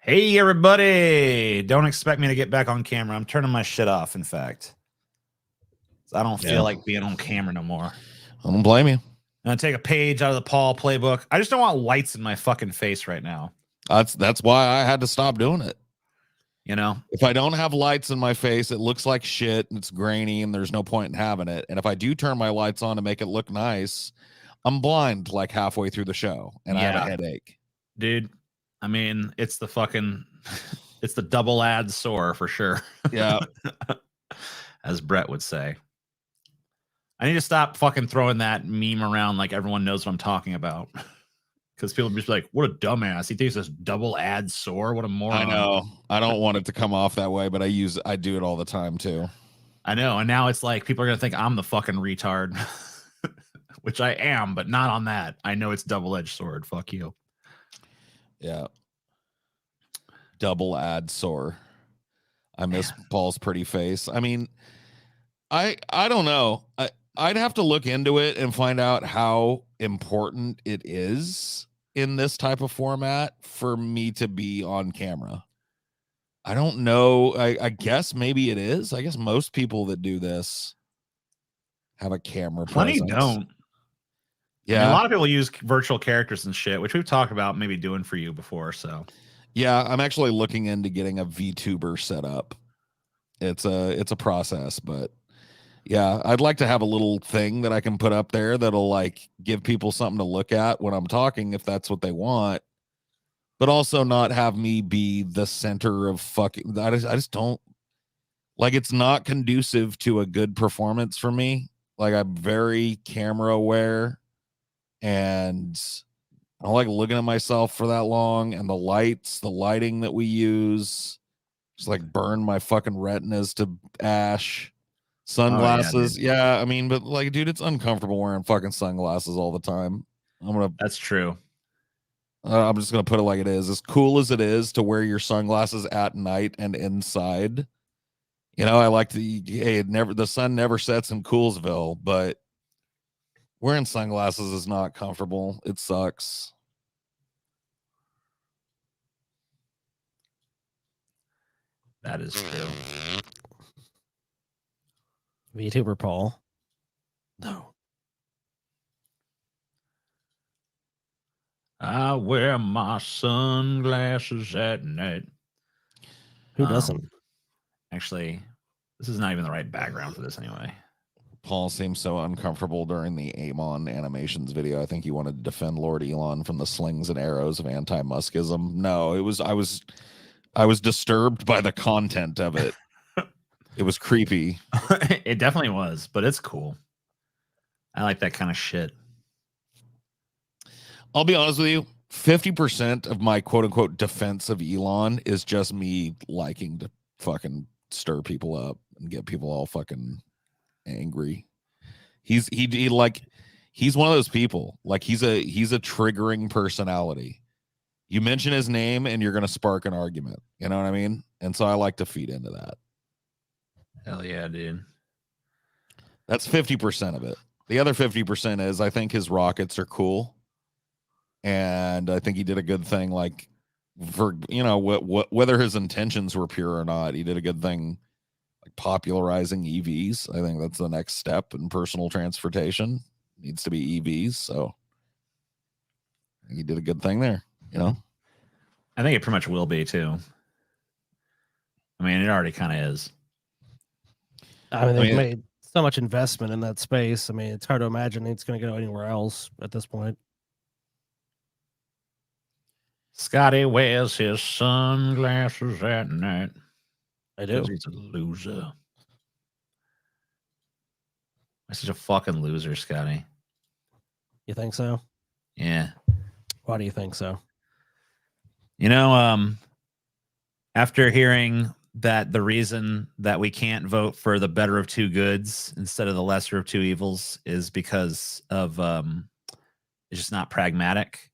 Hey, everybody. Don't expect me to get back on camera. I'm turning my shit off, in fact. I don't feel like being on camera no more. I don't blame you. I'm going to take a page out of the Paul playbook. I just don't want lights in my fucking face right now. That's why I had to stop doing it. You know? If I don't have lights in my face, it looks like shit and it's grainy and there's no point in having it. And if I do turn my lights on to make it look nice, I'm blind like halfway through the show and I have a headache. Dude, I mean, it's the fucking, it's the double ad sore for sure. Yeah. As Brett would say. I need to stop fucking throwing that meme around like everyone knows what I'm talking about. Because people be like, what a dumbass. He thinks this double ad sore. What a moron. I know. I don't want it to come off that way, but I do it all the time too. I know. And now it's like people are going to think I'm the fucking retard, which I am, but not on that. I know it's double-edged sword. Fuck you. Yeah. Double ad sore. I miss Paul's pretty face. I mean, I don't know. I'd have to look into it and find out how important it is in this type of format for me to be on camera. I don't know. I guess maybe it is. I guess most people that do this have a camera presence. Plenty don't. Yeah. I mean, a lot of people use virtual characters and shit, which we've talked about maybe doing for you before. So yeah, I'm actually looking into getting a VTuber set up. It's a process, but yeah, I'd like to have a little thing that I can put up there that'll like give people something to look at when I'm talking, if that's what they want, but also not have me be the center of fucking. I just don't like. It's not conducive to a good performance for me. Like, I'm very camera aware, and I don't like looking at myself for that long. And the lighting that we use, just like burn my fucking retinas to ash. Sunglasses, yeah, I mean, but like, dude, it's uncomfortable wearing fucking sunglasses all the time. That's true. I'm just gonna put it like it is. As cool as it is to wear your sunglasses at night and inside, you know, I like to. Hey, the sun never sets in Coolsville, but wearing sunglasses is not comfortable. It sucks. That is true. VTuber Paul. No. I wear my sunglasses at night. Who doesn't? Actually, this is not even the right background for this anyway. Paul seems so uncomfortable during the Amon animations video. I think he wanted to defend Lord Elon from the slings and arrows of anti-Muskism. No, I was disturbed by the content of it. It was creepy. It definitely was, but it's cool. I like that kind of shit. I'll be honest with you. 50% of my quote unquote defense of Elon is just me liking to fucking stir people up and get people all fucking angry. He's one of those people. Like, he's a triggering personality. You mention his name and you're going to spark an argument. You know what I mean? And so I like to feed into that. Hell yeah, dude. That's 50% of it. The other 50% is I think his rockets are cool. And I think he did a good thing, like, for, you know, whether his intentions were pure or not, he did a good thing, like popularizing EVs. I think that's the next step in personal transportation. Needs to be EVs. So he did a good thing there, you know? I think it pretty much will be too. I mean, it already kind of is. I mean, they've made so much investment in that space. I mean, it's hard to imagine it's going to go anywhere else at this point. Scotty wears his sunglasses at night. I do. He's a loser. I'm such a fucking loser, Scotty. You think so? Yeah. Why do you think so? You know, after hearing that the reason that we can't vote for the better of two goods instead of the lesser of two evils is because of it's just not pragmatic.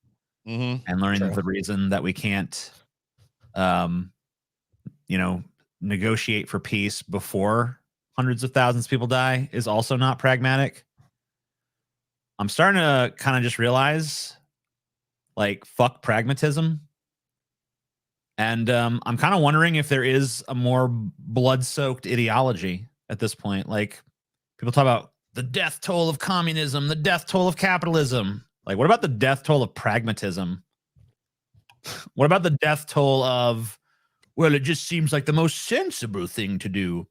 Mm-hmm. And learning that the reason that we can't, you know, negotiate for peace before hundreds of thousands of people die is also not pragmatic. I'm starting to kind of just realize, like, fuck pragmatism And I'm kind of wondering if there is a more blood-soaked ideology at this point. Like, people talk about the death toll of communism, the death toll of capitalism. Like, what about the death toll of pragmatism? What about the death toll of, well, it just seems like the most sensible thing to do?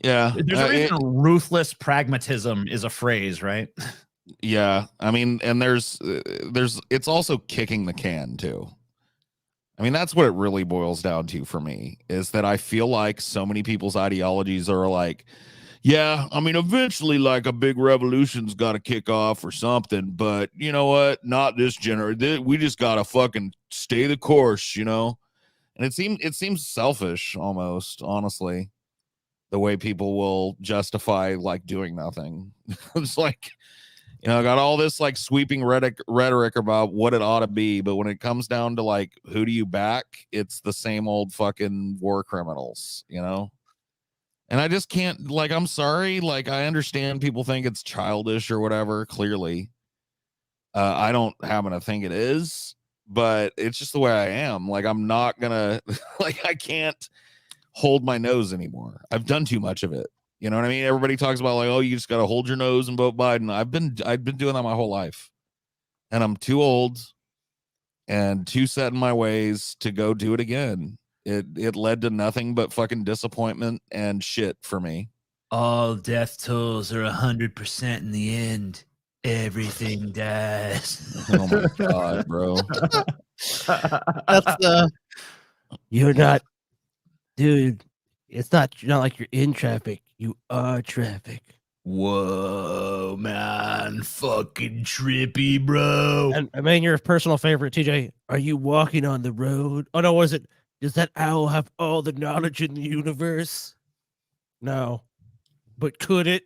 Yeah. There's a reason ruthless pragmatism is a phrase, right? Yeah. I mean, and there's it's also kicking the can too. I mean, that's what it really boils down to for me, is that I feel like so many people's ideologies are like, yeah, I mean, eventually, like, a big revolution's got to kick off or something, but you know what? Not this generation. We just got to fucking stay the course, you know? And it seems selfish almost, honestly, the way people will justify like doing nothing. It's like, you know, I got all this like sweeping rhetoric about what it ought to be, but when it comes down to like, who do you back? It's the same old fucking war criminals, you know? And I just can't, like, I'm sorry. Like, I understand people think it's childish or whatever, clearly. I don't happen to think it is, but it's just the way I am. Like, I'm not gonna, like, I can't hold my nose anymore. I've done too much of it. You know what I mean? Everybody talks about like, oh, you just got to hold your nose and vote Biden. I've been doing that my whole life, and I'm too old and too set in my ways to go do it again. It led to nothing but fucking disappointment and shit for me. All death tolls are 100% in the end. Everything dies. Oh my god, bro. That's you're not, dude. It's not like you're in traffic. You are traffic. Whoa, man, fucking trippy, bro. And I mean, your personal favorite, TJ. Are you walking on the road? Oh no, was it? Does that owl have all the knowledge in the universe? No, but could it?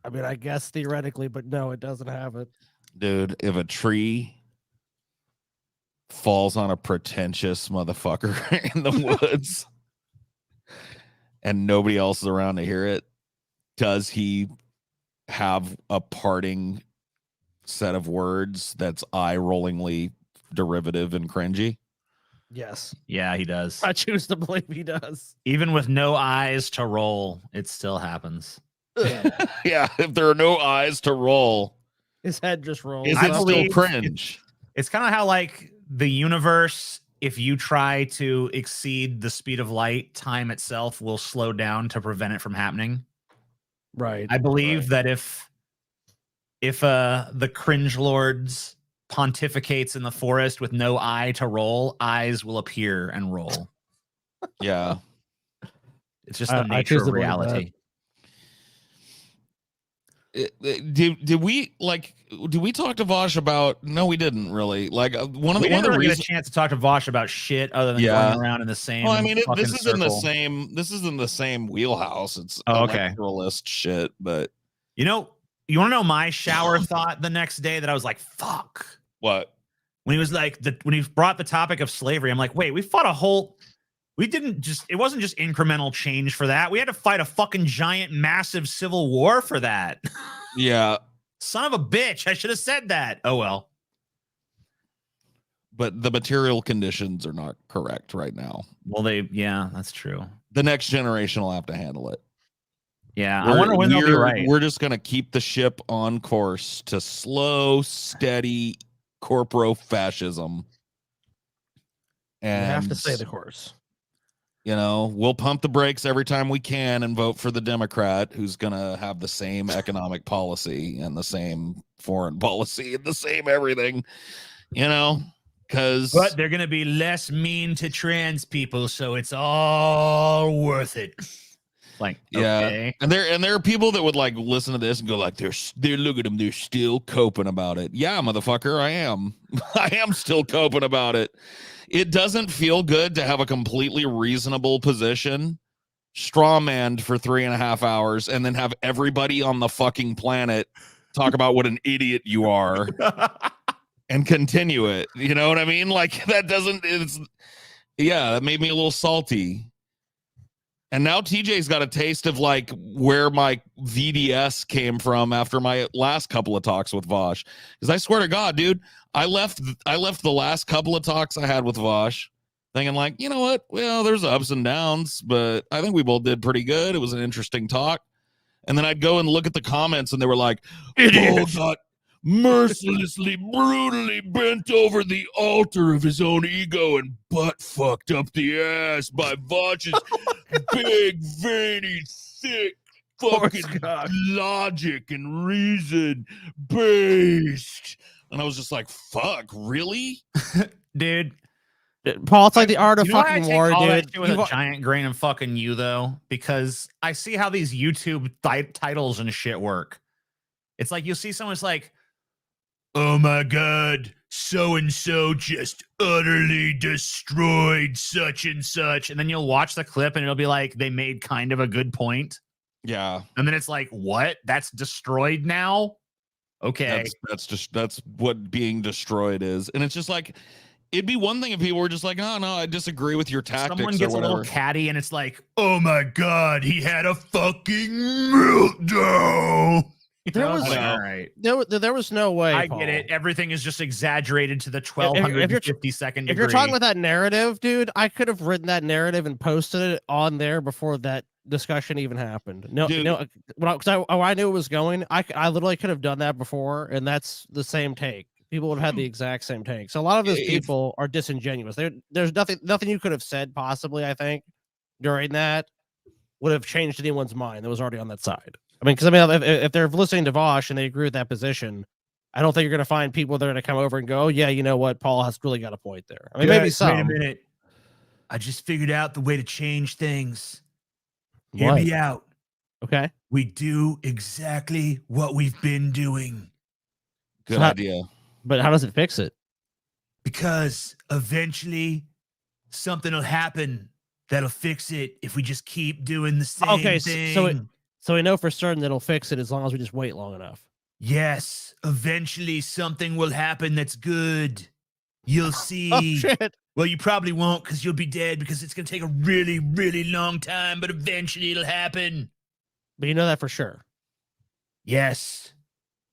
I mean, I guess theoretically, but no, it doesn't have it. Dude, if a tree falls on a pretentious motherfucker in the woods and nobody else is around to hear it, does he have a parting set of words that's eye-rollingly derivative and cringy? Yes. Yeah, he does. I choose to believe he does. Even with no eyes to roll, it still happens. Yeah, if there are no eyes to roll, his head just rolls. Is it still cringe? It's kind of how like the universe, if you try to exceed the speed of light, time itself will slow down to prevent it from happening. Right. I believe that if the cringe lords pontificates in the forest with no eye to roll, eyes will appear and roll. Yeah. It's just the nature of reality. Did we talk to Vosh about? No, we didn't really. Like one of the reasons, get a chance to talk to Vosh about shit other than going around in the same. Well, I mean, this is circle. This is in the same wheelhouse. It's okay. Electoralist shit, but you want to know my shower thought the next day that I was like, fuck. What? When he was like when he brought the topic of slavery, I'm like, wait, we fought a whole. It wasn't just incremental change for that. We had to fight a fucking giant, massive civil war for that. Yeah. Son of a bitch. I should have said that. Oh, well. But the material conditions are not correct right now. Well, that's true. The next generation will have to handle it. Yeah. I wonder when they'll be right. We're just going to keep the ship on course to slow, steady corporo-fascism. And you have to stay the course. You know, we'll pump the brakes every time we can and vote for the Democrat who's going to have the same economic policy and the same foreign policy and the same everything, you know, but they're going to be less mean to trans people. So it's all worth it. Like, okay. Yeah. And there are people that would like listen to this and go like, they're look at them. They're still coping about it. Yeah, motherfucker. I am. I am still coping about it. It doesn't feel good to have a completely reasonable position strawmanned for 3.5 hours and then have everybody on the fucking planet talk about what an idiot you are and continue it. You know what I mean? Like that made me a little salty. And now TJ's got a taste of like where my VDS came from after my last couple of talks with Vosh. Because I swear to God, dude, I left the last couple of talks I had with Vosh thinking like, you know what? Well, there's ups and downs, but I think we both did pretty good. It was an interesting talk. And then I'd go and look at the comments, and they were like, Paul got mercilessly, brutally bent over the altar of his own ego and butt fucked up the ass by Vosh's big, veiny, thick, fucking logic and reason based. And I was just like, fuck, really? Dude. Paul, it's like the art of You know why I fucking take war, all that dude. shit with a giant grain of fucking you, though, because I see how these YouTube titles and shit work. It's like you'll see someone's like, oh my god, so and so just utterly destroyed such and such, and then you'll watch the clip and it'll be like they made kind of a good point. Yeah, and then it's like, what? That's destroyed now? Okay, that's what being destroyed is, and it's just like. It'd be one thing if people were just like, oh, no, I disagree with your tactics. Someone gets or whatever. a little catty and it's like, oh my god, he had a fucking meltdown. There was all right. There was no way. I Paul. get it. Everything is just exaggerated to the 1250 degree. If you're talking about that narrative, dude, I could have written that narrative and posted it on there before that discussion even happened. Because I knew it was going. I literally could have done that before, and that's the same take. People would have had the exact same take. So a lot of those people are disingenuous. There's nothing you could have said possibly, I think, during that would have changed anyone's mind that was already on that side. I mean, if they're listening to Vosh and they agree with that position, I don't think you're going to find people that are going to come over and go, oh, yeah, you know what? Paul has really got a point there. I mean, maybe some. Wait a minute. I just figured out the way to change things. Hear me out. Okay. We do exactly what we've been doing. Good idea. But how does it fix it? Because eventually something will happen that'll fix it if we just keep doing the same thing. So we know for certain that it'll fix it as long as we just wait long enough. Yes, eventually something will happen that's good. You'll see. Oh, shit. Well, you probably won't because you'll be dead because it's going to take a really, really long time, but eventually it'll happen. But you know that for sure? Yes.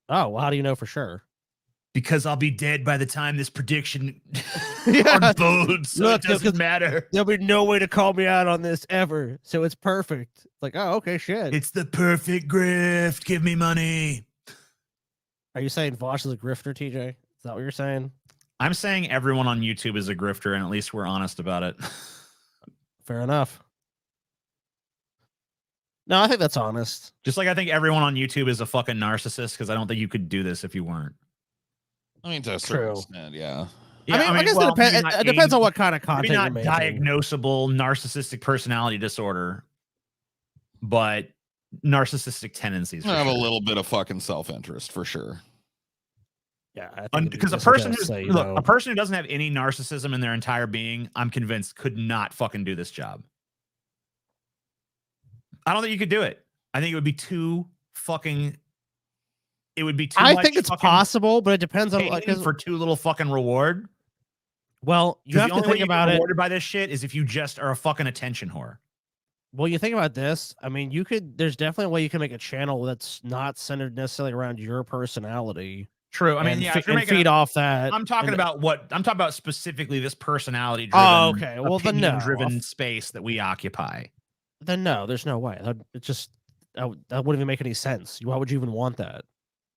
Oh, well, how do you know for sure? Because I'll be dead by the time this prediction unfolds, so it doesn't matter. There'll be no way to call me out on this ever, so it's perfect. It's like, oh, okay, shit. It's the perfect grift. Give me money. Are you saying Vosh is a grifter, TJ? Is that what you're saying? I'm saying everyone on YouTube is a grifter, and at least we're honest about it. Fair enough. No, I think that's honest. Just like I think everyone on YouTube is a fucking narcissist, because I don't think you could do this if you weren't. I mean, to a certain extent, yeah. I guess it depends on what kind of content you're making. Diagnosable narcissistic personality disorder, but narcissistic tendencies. I have a little bit of fucking self-interest for sure. Yeah, because a person a person who doesn't have any narcissism in their entire being, I'm convinced, could not fucking do this job. I don't think you could do it. I think it would be too fucking. It would be too. I think it's possible, but it depends on for too little fucking reward. Well, you have to think about it. Rewarded by this shit is if you just are a fucking attention whore. Well, you think about this. I mean, there's definitely a way you can make a channel that's not centered necessarily around your personality. True. I mean, feed off that. I'm talking about specifically this personality driven, opinion-driven space that we occupy. Then no, there's no way. That wouldn't even make any sense. Why would you even want that?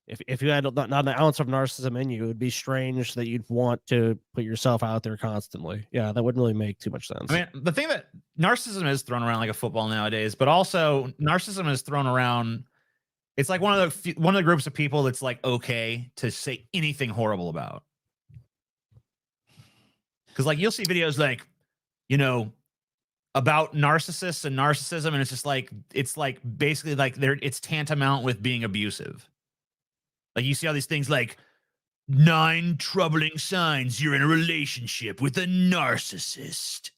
If you had not an ounce of narcissism in you, it would be strange that you'd want to put yourself out there constantly. Yeah, that wouldn't really make too much sense. I mean, the thing that narcissism is thrown around like a football nowadays, but also narcissism is thrown around. It's like one of the groups of people that's like okay to say anything horrible about. Because like you'll see videos like, about narcissists and narcissism, and it's like basically like it's tantamount with being abusive. Like you see all these things like 9 troubling signs you're in a relationship with a narcissist.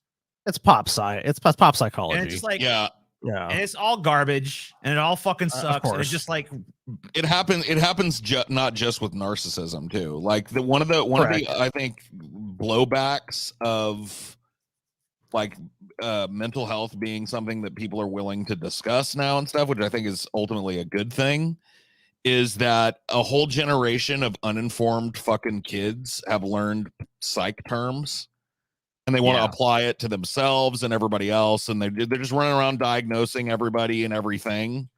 It's pop science. It's pop psychology. And it's just like yeah. And it's all garbage, and it all fucking sucks. And it's just like it happens. It happens not just with narcissism too. Like one of the I think blowbacks of like mental health being something that people are willing to discuss now and stuff, which I think is ultimately a good thing, is that a whole generation of uninformed fucking kids have learned psych terms and they want to Yeah. apply it to themselves and everybody else. And they're just running around diagnosing everybody and everything.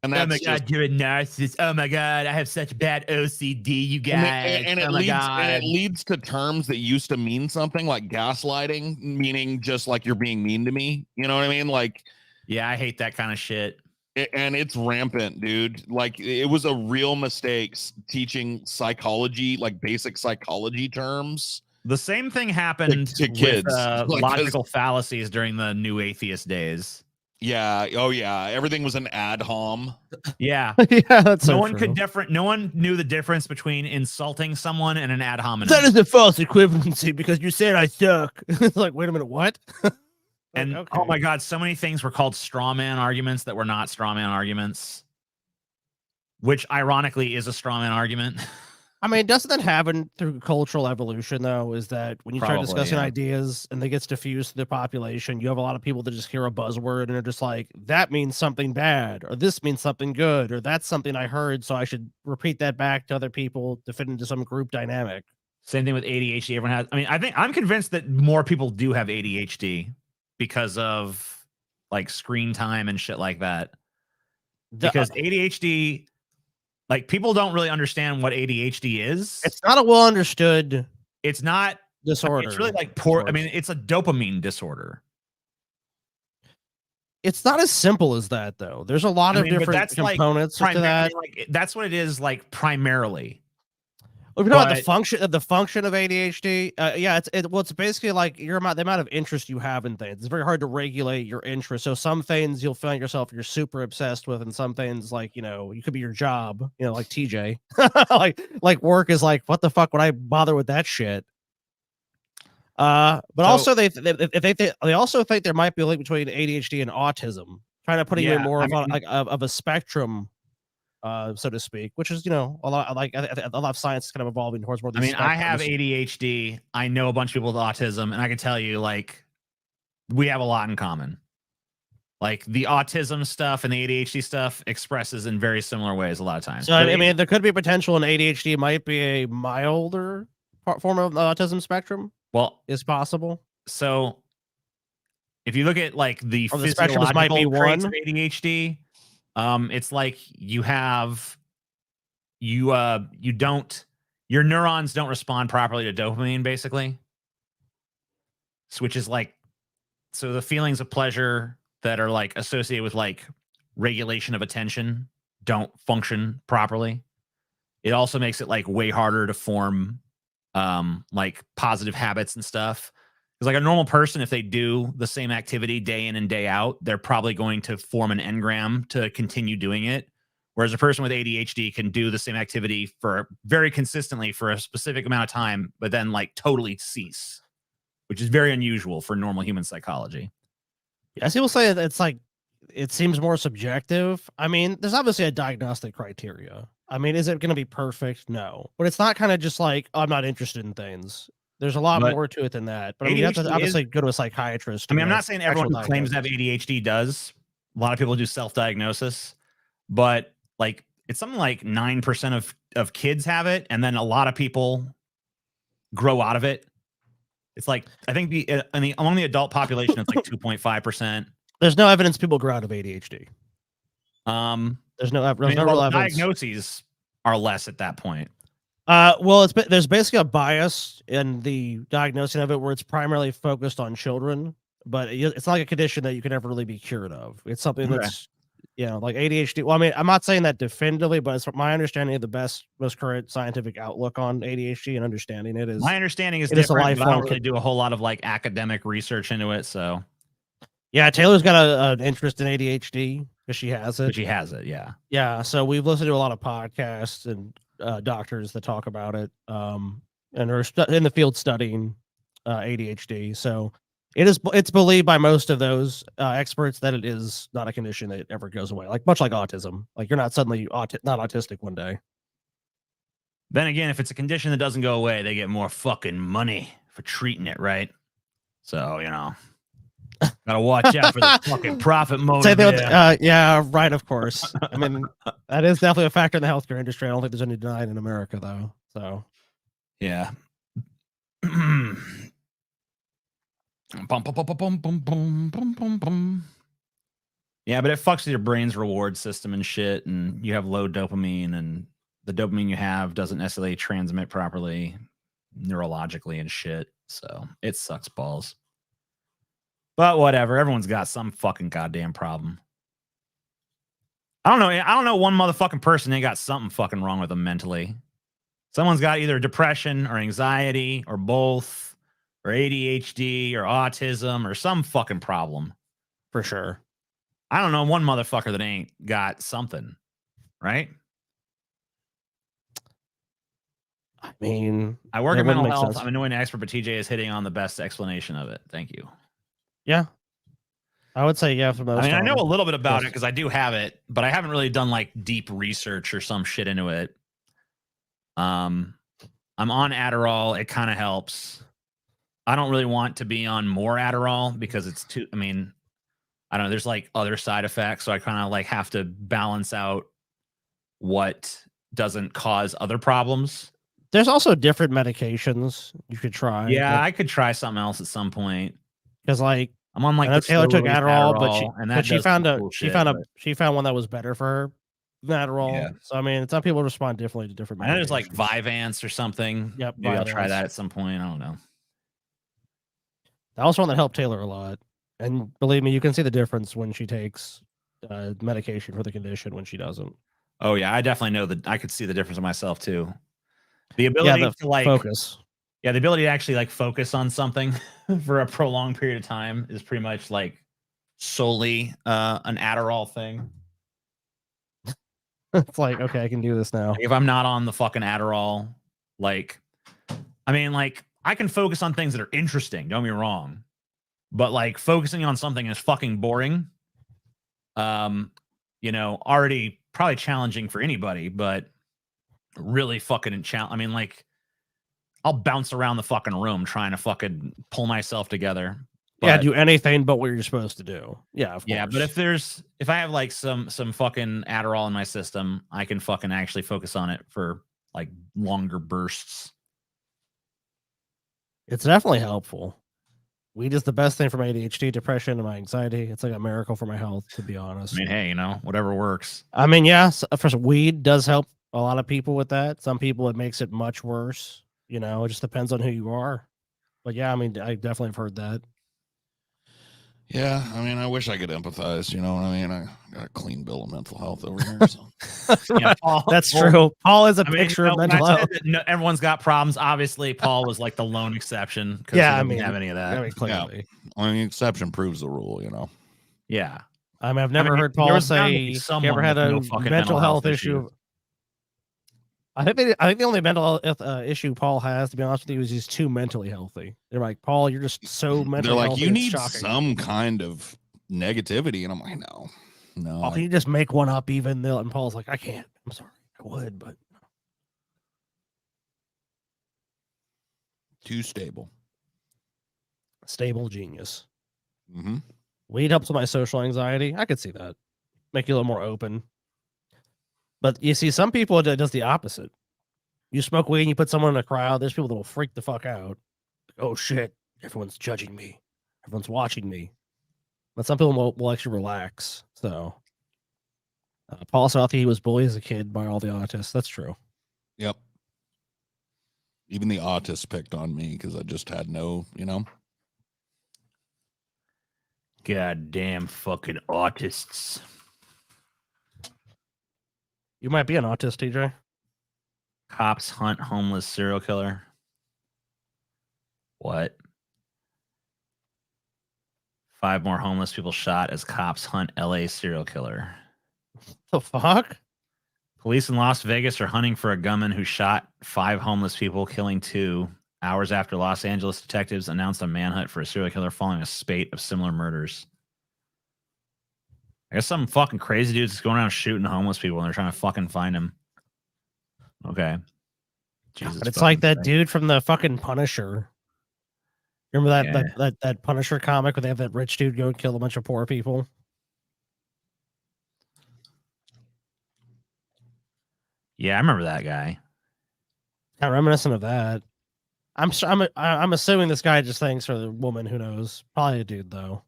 And Oh that's my god, you're a narcissist. Oh my god, I have such bad OCD, you guys. and Oh my god. it leads to terms that used to mean something, like gaslighting, meaning just like you're being mean to me. You know what I mean? Like, yeah, I hate that kind of shit. and it's rampant, dude. Like, it was a real mistake teaching psychology, like basic psychology terms. The same thing happened To kids. with Like, logical fallacies during the new atheist days. Yeah. Oh yeah. Everything was an ad hom. Yeah. Yeah, that's no so one true. could different. No one knew the difference between insulting someone and an ad hominem. That is a false equivalency because you said I suck. It's like, wait a minute, what? And okay. oh my god, so many things were called straw man arguments that were not straw man arguments, which ironically is a straw man argument. I mean, doesn't that happen through cultural evolution, though? Is that when you start Probably, discussing yeah. ideas and they gets diffused to the population, you have a lot of people that just hear a buzzword and they're just like, that means something bad, or this means something good, or that's something I heard, so I should repeat that back to other people to fit into some group dynamic. Same thing with ADHD. Everyone has. I mean, I'm convinced that more people do have ADHD because of like screen time and shit like that. Because ADHD, like, people don't really understand what ADHD is. It's not a well understood. It's not disorder. It's really like poor. I mean, it's a dopamine disorder. It's not as simple as that, though. There's a lot of different components to that. Like, that's what it is, like, primarily. Well, if you know about the function of ADHD, yeah, it's basically like the amount of interest you have in things. It's very hard to regulate your interest. So some things you'll find yourself you're super obsessed with, and some things, like, you know, you could be your job, you know, like TJ, like work is like, what the fuck would I bother with that shit? But also they also think there might be a link between ADHD and autism, trying to put even more of a spectrum, so to speak, which is, you know, a lot like a lot of science is kind of evolving towards more. I mean, I have ADHD. I know a bunch of people with autism, and I can tell you, like, we have a lot in common. Like, the autism stuff and the ADHD stuff expresses in very similar ways a lot of times. So I mean, there could be potential in ADHD. It might be a milder form of the autism spectrum. Well, is possible. So if you look at like the spectrums might be traits of ADHD, it's like you don't, your neurons don't respond properly to dopamine, basically. Which is like, so the feelings of pleasure that are like associated with like regulation of attention don't function properly. It also makes it like way harder to form like positive habits and stuff. Because like a normal person, if they do the same activity day in and day out, they're probably going to form an engram to continue doing it. Whereas a person with ADHD can do the same activity for very consistently for a specific amount of time, but then like totally cease, which is very unusual for normal human psychology. Yeah, people say it's like, it seems more subjective. I mean, there's obviously a diagnostic criteria. I mean, is it going to be perfect? No, but it's not kind of just like, oh, I'm not interested in things. There's a lot more to it than that. But I mean, you have to obviously go to a psychiatrist. I mean, I'm not saying everyone who claims to have ADHD does. A lot of people do self-diagnosis, but like it's something like 9% of kids have it, and then a lot of people grow out of it. It's like, I think among the adult population, it's like 2.5%. There's no evidence people grow out of ADHD. There's no evidence. Diagnoses are less at that point. Well, there's basically a bias in the diagnosing of it where it's primarily focused on children, but it's not like a condition that you can ever really be cured of. It's something that's, you know, like ADHD. Well, I mean, I'm not saying that definitively, but it's my understanding of the most current scientific outlook on ADHD and understanding it is. My understanding is different, but I don't really do a whole lot of like academic research into it. So, yeah, Taylor's got an interest in ADHD because she has it. Yeah. Yeah. So we've listened to a lot of podcasts and doctors that talk about it, and are in the field studying ADHD. So it's believed by most of those experts that it is not a condition that ever goes away. Like much like autism, like you're not suddenly not autistic one day. Then again, if it's a condition that doesn't go away, they get more fucking money for treating it, right? So, you know. Gotta watch out for the fucking profit motive. Say they, there. yeah, right. Of course. I mean, that is definitely a factor in the healthcare industry. I don't think there's any denying in America, though. So, Yeah. Bum, bum, bum, bum, bum, bum, bum, bum, bum, bum. Yeah, but it fucks with your brain's reward system and shit, and you have low dopamine, and the dopamine you have doesn't necessarily transmit properly neurologically and shit. So it sucks balls. But whatever, everyone's got some fucking goddamn problem. I don't know one motherfucking person ain't got something fucking wrong with them mentally. Someone's got either depression or anxiety or both, or ADHD or autism or some fucking problem. for sure. I don't know one motherfucker that ain't got something, right? I mean, I work it in wouldn't mental make health. sense. I'm a new expert, but TJ is hitting on the best explanation of it. Thank you. Yeah. I would say, yeah, for most. I mean, I know a time. little bit about Yes. it because I do have it, but I haven't really done like deep research or some shit into it. I'm on Adderall. It kind of helps. I don't really want to be on more Adderall because it's too, I mean, I don't know. There's like other side effects. So I kind of like have to balance out what doesn't cause other problems. There's also different medications you could try. Yeah, I could try something else at some point. Because like I'm on like I know the Taylor took slow-release Adderall, and she does found some a cool she shit, found a but she found one that was better for her than Adderall. Yeah. So I mean, some people respond differently to different. I know there's like medications. Vyvanse or something. Yep, Maybe I'll try Vyvanse. that at some point. I don't know. That was one that helped Taylor a lot, and believe me, you can see the difference when she takes medication for the condition when she doesn't. Oh yeah, I definitely know that. I could see the difference in myself too. The Yeah, ability the to like focus. Yeah, the ability to actually like focus on something for a prolonged period of time is pretty much like solely an Adderall thing. It's like, okay, I can do this now. Like, if I'm not on the fucking Adderall, like, I mean, like, I can focus on things that are interesting. Don't get me wrong, but like focusing on something is fucking boring. You know, already probably challenging for anybody, but really fucking challenge. I mean, like, I'll bounce around the fucking room trying to fucking pull myself together. Yeah, But- do anything but what you're supposed to do. Yeah, of course. Yeah, but if I have like some fucking Adderall in my system, I can fucking actually focus on it for like longer bursts. it's definitely helpful. Weed is the best thing for my ADHD, depression, and my anxiety. It's like a miracle for my health, to be honest. I mean, hey, you know, whatever works. I mean, yeah, for weed does help a lot of people with that. Some people it makes it much worse. You know, it just depends on who you are. But yeah, I mean, I definitely have heard that. Yeah, I mean, I wish I could empathize. You know what I mean? I got a clean bill of mental health over here. So. Yeah, Paul, That's true. Paul is a I mean, picture you know, of when mental I said health. that no, everyone's got problems. Obviously, Paul was like the lone exception. Yeah, he I didn't mean, have any of that. I mean, clearly. I mean, the exception proves the rule. You know. Yeah, I mean, I've never mean, heard there Paul was bound to say be he someone ever had with a no fucking mental health issue. I think the only mental health issue Paul has, to be honest with you, is he's too mentally healthy. They're like, Paul, you're just so mentally They're like, healthy. you it's need shocking. some kind of negativity, and I'm like, no. Oh, can you just make one up even? And Paul's like, I can't. I'm sorry. I would, but Too stable. stable genius. Mm-hmm. Weed helps with my social anxiety. I could see that. Make you a little more open. But you see, some people it does the opposite. You smoke weed and you put someone in a crowd, there's people that will freak the fuck out. Oh shit, everyone's judging me. Everyone's watching me. But some people will actually relax. So Paul Southey, he was bullied as a kid by all the autists. That's true. Yep. Even the autists picked on me because I just had no, you know. goddamn fucking autists. You might be an autist, TJ. Cops hunt homeless serial killer. What? 5 more homeless people shot as cops hunt LA serial killer. The fuck? Police in Las Vegas are hunting for a gunman who shot 5 homeless people, killing 2 hours after Los Angeles detectives announced a manhunt for a serial killer following a spate of similar murders. I guess some fucking crazy dude's just going around shooting homeless people and they're trying to fucking find him. Okay. Jesus, But it's like that Christ. dude from the fucking Punisher. Remember that, Yeah. that Punisher comic where they have that rich dude go kill a bunch of poor people? Yeah, I remember that guy. Kind of reminiscent of that. I'm assuming this guy just thinks for the woman. Who knows? Probably a dude though.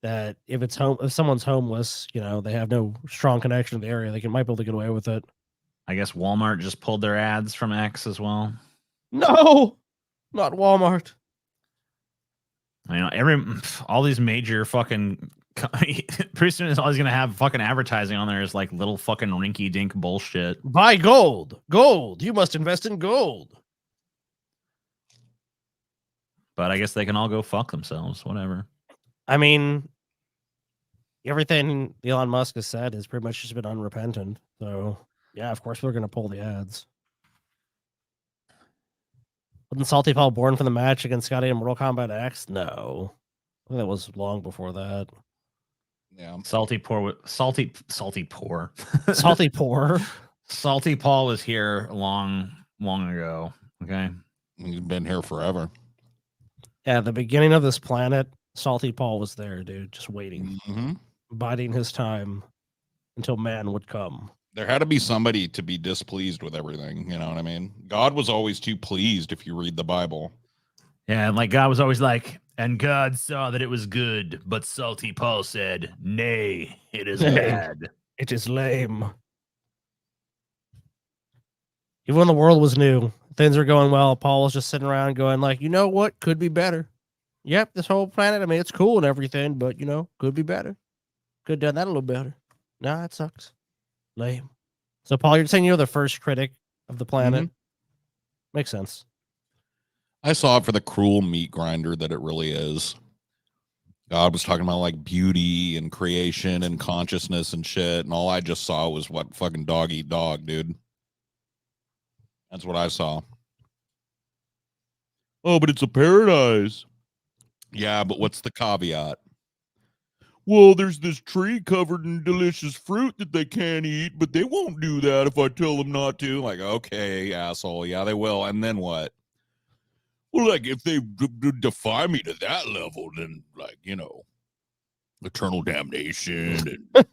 That if someone's homeless, they have no strong connection to the area, might be able to get away with it. I guess Walmart just pulled their ads from X as well. No, not Walmart. All these major fucking pretty soon is always gonna have fucking advertising on there is like little fucking rinky dink bullshit. Buy gold. Gold. You must invest in gold. But I guess they can all go fuck themselves. Whatever. I mean, everything Elon Musk has said has pretty much just been unrepentant. So yeah, of course we're gonna pull the ads. Wasn't Salty Paul born for the match against Scotty in Mortal Kombat X? No. I think that was long before that. Yeah. Salty poor. Salty poor. Salty Paul was here long ago. Okay. He's been here forever. Yeah, the beginning of this planet, Salty Paul was there, dude, just waiting, biding his time until man would come. There had to be somebody to be displeased with everything. You know what I mean? God was always too pleased if you read the Bible. Yeah, and like God was always like, and God saw that it was good, but Salty Paul said, nay, it is bad. It is lame. Even when the world was new, things were going well, Paul was just sitting around going like, you know what? Could be better. Yep, this whole planet, I mean, it's cool and everything, but, could be better. Could have done that a little better. Nah, it sucks. Lame. So, Paul, you're saying you're the first critic of the planet? Makes sense. I saw it for the cruel meat grinder that it really is. God was talking about like beauty and creation and consciousness and shit, and all I just saw was what fucking dog eat dog, dude. That's what I saw. Oh, but it's a paradise. Yeah, but what's the caveat? Well, there's this tree covered in delicious fruit that they can't eat, but they won't do that if I tell them not to. Like, okay, asshole. Yeah, they will. And then what? Well, like, if they defy me to that level, then, like, eternal damnation and,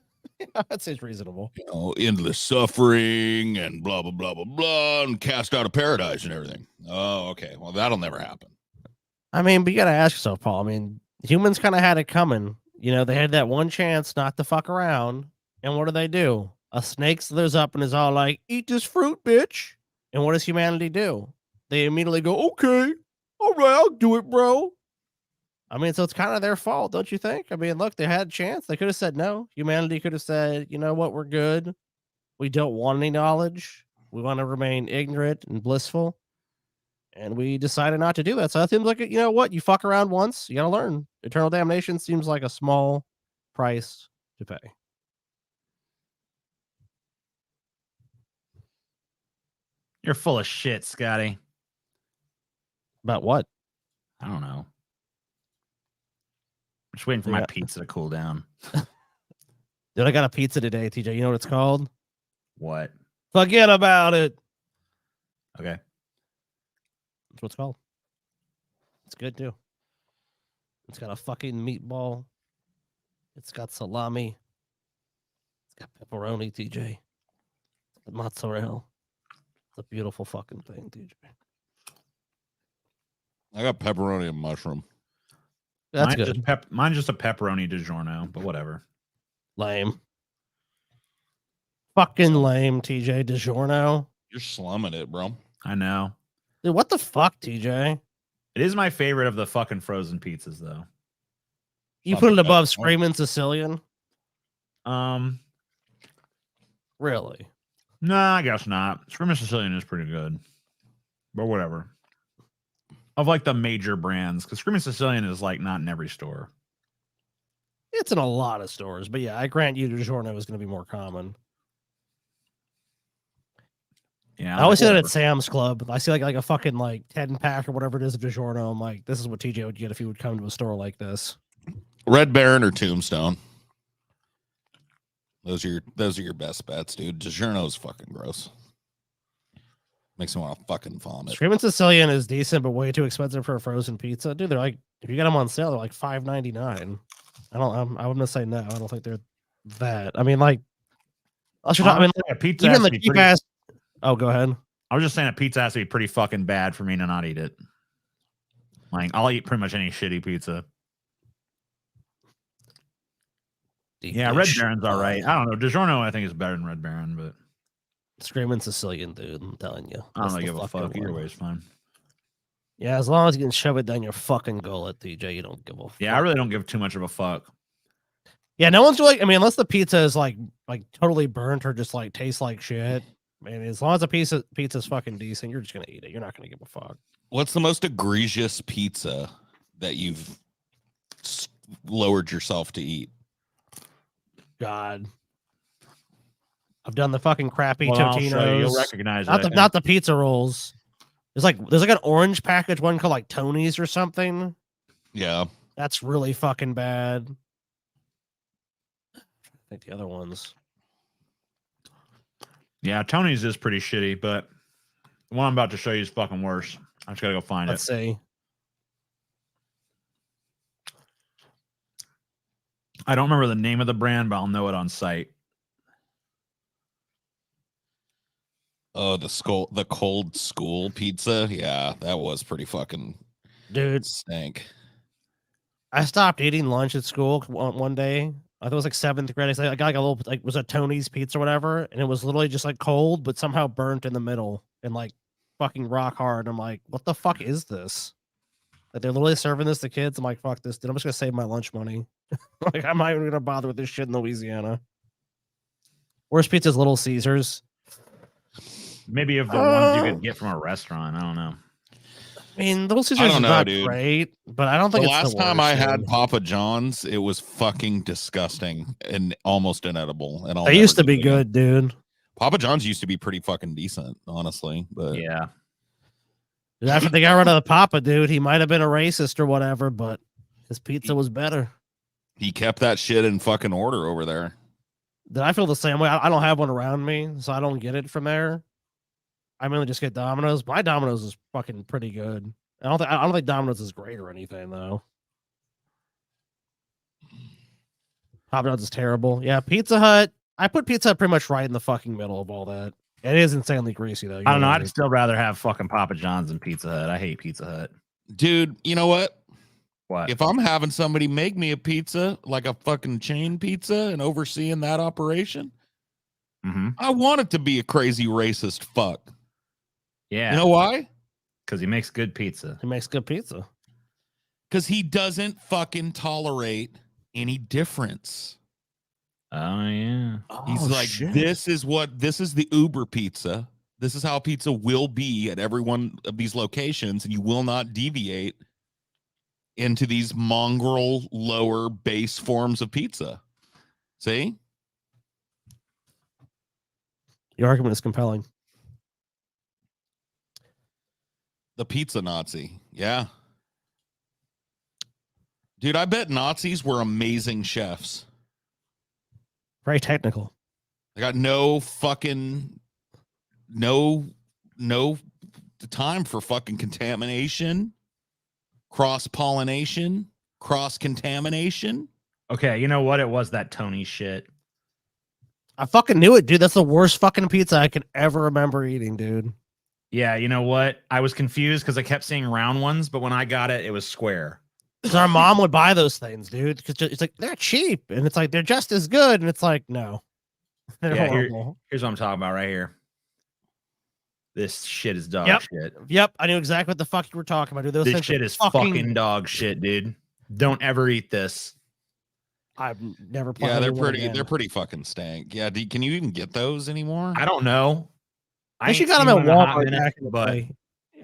that seems reasonable. Endless suffering and blah, blah, blah, blah, blah, and cast out of paradise and everything. Oh, okay. Well, that'll never happen. I mean, but you got to ask yourself, Paul. I mean, humans kind of had it coming. They had that one chance not to fuck around. And what do? A snake slithers up and is all like, eat this fruit, bitch. And what does humanity do? They immediately go, okay, all right, I'll do it, bro. I mean, so it's kind of their fault, don't you think? I mean, look, they had a chance. They could have said no. Humanity could have said, you know what, we're good. We don't want any knowledge. We want to remain ignorant and blissful. And we decided not to do that. So that seems like, you know what? You fuck around once, you got to learn. Eternal damnation seems like a small price to pay. You're full of shit, Scotty. About what? I don't know. I'm just waiting for my pizza to cool down. Dude, I got a pizza today, TJ. You know what it's called? What? Forget about it. Okay. That's what it's called. It's good too. It's got a fucking meatball. It's got salami. It's got pepperoni, TJ. It's got mozzarella. It's a beautiful fucking thing, TJ. I got pepperoni and mushroom. That's good. Mine's just a pepperoni DiGiorno, but whatever. Lame. Fucking lame, TJ. DiGiorno. You're slumming it, bro. I know. Dude, what the fuck, TJ? It is my favorite of the fucking frozen pizzas, though. You put it above Screaming Sicilian? Really? No, I guess not. Screaming Sicilian is pretty good. But whatever. Of like the major brands, because Screaming Sicilian is like not in every store. It's in a lot of stores, but yeah, I grant you DiGiorno is going to be more common. Yeah, I always see that at Sam's Club. I see like a fucking like 10-pack or whatever it is of DiGiorno. I'm like, this is what TJ would get if he would come to a store like this. Red Baron or Tombstone. Those are your best bets, dude. DiGiorno is fucking gross. Makes me want to fucking vomit. Screaming Sicilian is decent, but way too expensive for a frozen pizza. Dude, they're like, if you get them on sale, they're like $5.99. I'm gonna say no. I don't think they're that. I mean, like, A pizza even has the to be cheap pretty, ass. Oh, go ahead. I was just saying a pizza has to be pretty fucking bad for me to not eat it. Like, I'll eat pretty much any shitty pizza. Yeah, Red Baron's all right. I don't know. DiGiorno, I think, is better than Red Baron, but Screaming Sicilian, dude. I'm telling you. I don't That's really the give a fucking fuck. Either one. way is fine. Yeah, as long as you can shove it down your fucking gullet, DJ, you don't give a fuck. Yeah, I really don't give too much of a fuck. Yeah, no one's really. I mean, unless the pizza is like totally burnt or just like tastes like shit. I mean, as long as the pizza's fucking decent, you're just gonna eat it. You're not gonna give a fuck. What's the most egregious pizza that you've lowered yourself to eat? God, I've done the fucking crappy Well, I'll show you. Totinos. You'll recognize Not it. not the pizza rolls. There's like an orange package one called like Tony's or something. Yeah. That's really fucking bad. I think the other ones. Yeah, Tony's is pretty shitty, but the one I'm about to show you is fucking worse. I just gotta go find Let's see. I don't remember the name of the brand, but I'll know it on site. Oh, the cold school pizza. Yeah, that was pretty fucking Dude, stank. I stopped eating lunch at school one day. I think it was like 7th grade. I got like a little, like, it was a Tony's pizza or whatever, and it was literally just like cold, but somehow burnt in the middle and like fucking rock hard. I'm like, what the fuck is this? Like, they're literally serving this to kids. I'm like, fuck this, dude. I'm just gonna save my lunch money. Like, I'm not even gonna bother with this shit in Louisiana. Worst pizza is Little Caesars. Maybe of the ones you could get from a restaurant. I don't know. I mean, Little Caesars don't is know, not dude. great, but I don't think The it's last the time worst, I had dude. Papa John's, it was fucking disgusting and almost inedible. And They used to be good, dude. Papa John's used to be pretty fucking decent, honestly. But Yeah. After they got rid of the Papa, dude, he might have been a racist or whatever, but his pizza was better. he kept that shit in fucking order over there. Did I feel the same way? I don't have one around me, so I don't get it from there. I mainly just get Domino's. My Domino's is fucking pretty good. I don't think Domino's is great or anything though. Papa John's is terrible. Yeah, Pizza Hut. I put Pizza Hut pretty much right in the fucking middle of all that. It is insanely greasy though. I don't know. Right. I'd still rather have fucking Papa John's than Pizza Hut. I hate Pizza Hut. Dude, you know what? What? If I'm having somebody make me a pizza, like a fucking chain pizza, and overseeing that operation, I want it to be a crazy racist fuck. Yeah. You know why? Because he makes good pizza. He makes good pizza. Because he doesn't fucking tolerate any difference. Oh, yeah. He's like, this is the Uber pizza. This is how pizza will be at every one of these locations, and you will not deviate into these mongrel lower base forms of pizza. See? Your argument is compelling. The pizza Nazi. Yeah. Dude, I bet Nazis were amazing chefs. Very technical. They got no time for fucking contamination, cross-pollination, cross-contamination. Okay, you know what? It was that Tony shit. I fucking knew it, dude. That's the worst fucking pizza I can ever remember eating, dude. Yeah, you know what? I was confused because I kept seeing round ones, but when I got it, it was square. So our mom would buy those things, dude, because it's like they're cheap, and it's like they're just as good, and it's like no, they're Yeah, horrible. Here's what I'm talking about right here. This shit is dog shit. Yep, I knew exactly what the fuck you were talking about, dude. Those This things shit are is fucking dog shit, dude. Don't ever eat this. I've never. Yeah, they're pretty fucking stank. Yeah, can you even get those anymore? I don't know. I think she got them at Walmart back in the day.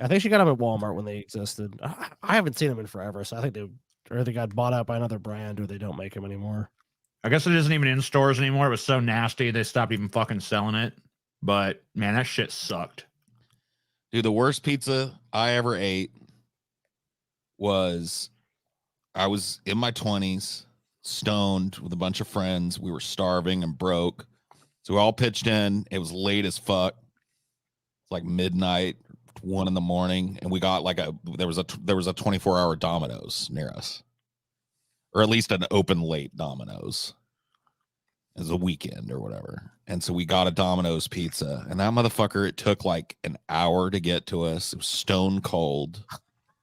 I think she got them at Walmart when they existed. I haven't seen them in forever, so I think they got bought out by another brand, or they don't make them anymore. I guess it isn't even in stores anymore. It was so nasty they stopped even fucking selling it. But man, that shit sucked. Dude, the worst pizza I ever ate was I was in my 20s, stoned with a bunch of friends. We were starving and broke. So we all pitched in. It was late as fuck. It's like midnight, 1 a.m, and we got like there was a 24-hour Domino's near us, or at least an open late Domino's. It was a weekend or whatever, and so we got a Domino's pizza, and that motherfucker, it took like an hour to get to us. It was stone cold.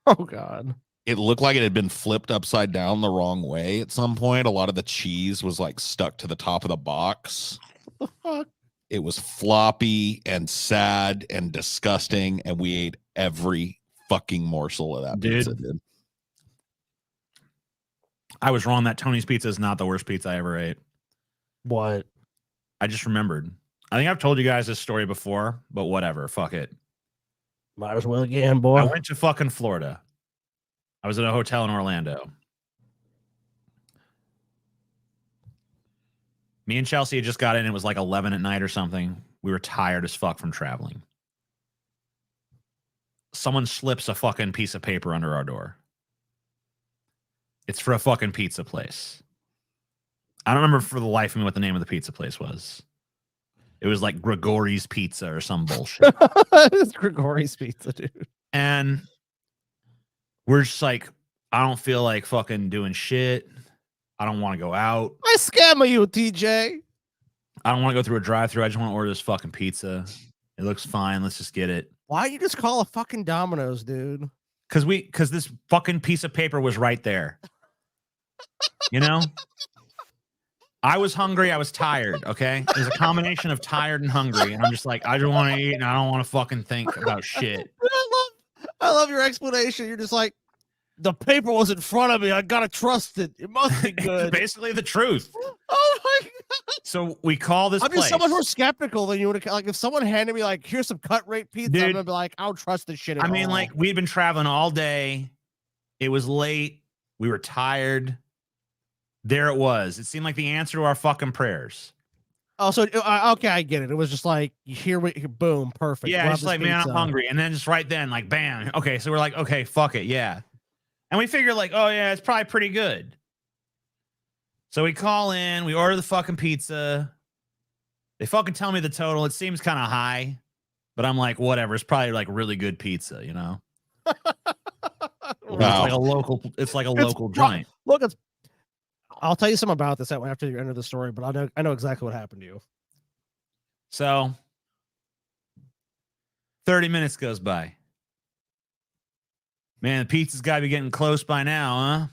Oh God. It looked like it had been flipped upside down the wrong way at some point. A lot of the cheese was like stuck to the top of the box. What the fuck? It was floppy and sad and disgusting, and we ate every fucking morsel of that pizza, dude. I was wrong. That Tony's pizza is not the worst pizza I ever ate. What? I just remembered. I think I've told you guys this story before, but whatever. Fuck it. Might as well again, boy. I went to fucking Florida. I was at a hotel in Orlando. Me and Chelsea had just got in. It was like 11 at night or something. We were tired as fuck from traveling. Someone slips a fucking piece of paper under our door. It's for a fucking pizza place. I don't remember for the life of me what the name of the pizza place was. It was like Gregori's Pizza or some bullshit. It's Gregori's Pizza, dude. And we're just like, I don't feel like fucking doing shit. I don't want to go out. I scam you, TJ. I don't want to go through a drive-thru. I just want to order this fucking pizza. It looks fine. Let's just get it. Why you just call a fucking Domino's, dude? Because this fucking piece of paper was right there. You know? I was hungry. I was tired. Okay. It was a combination of tired and hungry. And I'm just like, I just want to eat and I don't want to fucking think about shit. I love your explanation. You're just like, the paper was in front of me. I gotta trust it. It must be good. Basically the truth. Oh my God. So we call this I'm place. just so much more skeptical than you would. Like, if someone handed me like, here's some cut rate pizza, Dude, I'm gonna be like, I don't trust this shit at I mean, all. like, we'd been traveling all day. It was late. We were tired. There it was. It seemed like the answer to our fucking prayers. Oh, so okay, I get it. It was just like, here we boom, perfect. Yeah, We'll just have like, this man, I'm pizza. hungry. And then just right then, like, bam. Okay, so we're like, okay, fuck it, yeah. And we figure like, oh yeah, it's probably pretty good. So we call in, we order the fucking pizza. They fucking tell me the total. It seems kind of high, but I'm like, whatever. It's probably like really good pizza, you know? Wow. It's like a local joint. Look, I'll tell you something about this after you end of the story, but I know exactly what happened to you. So 30 minutes goes by. Man, the pizza's got to be getting close by now, huh?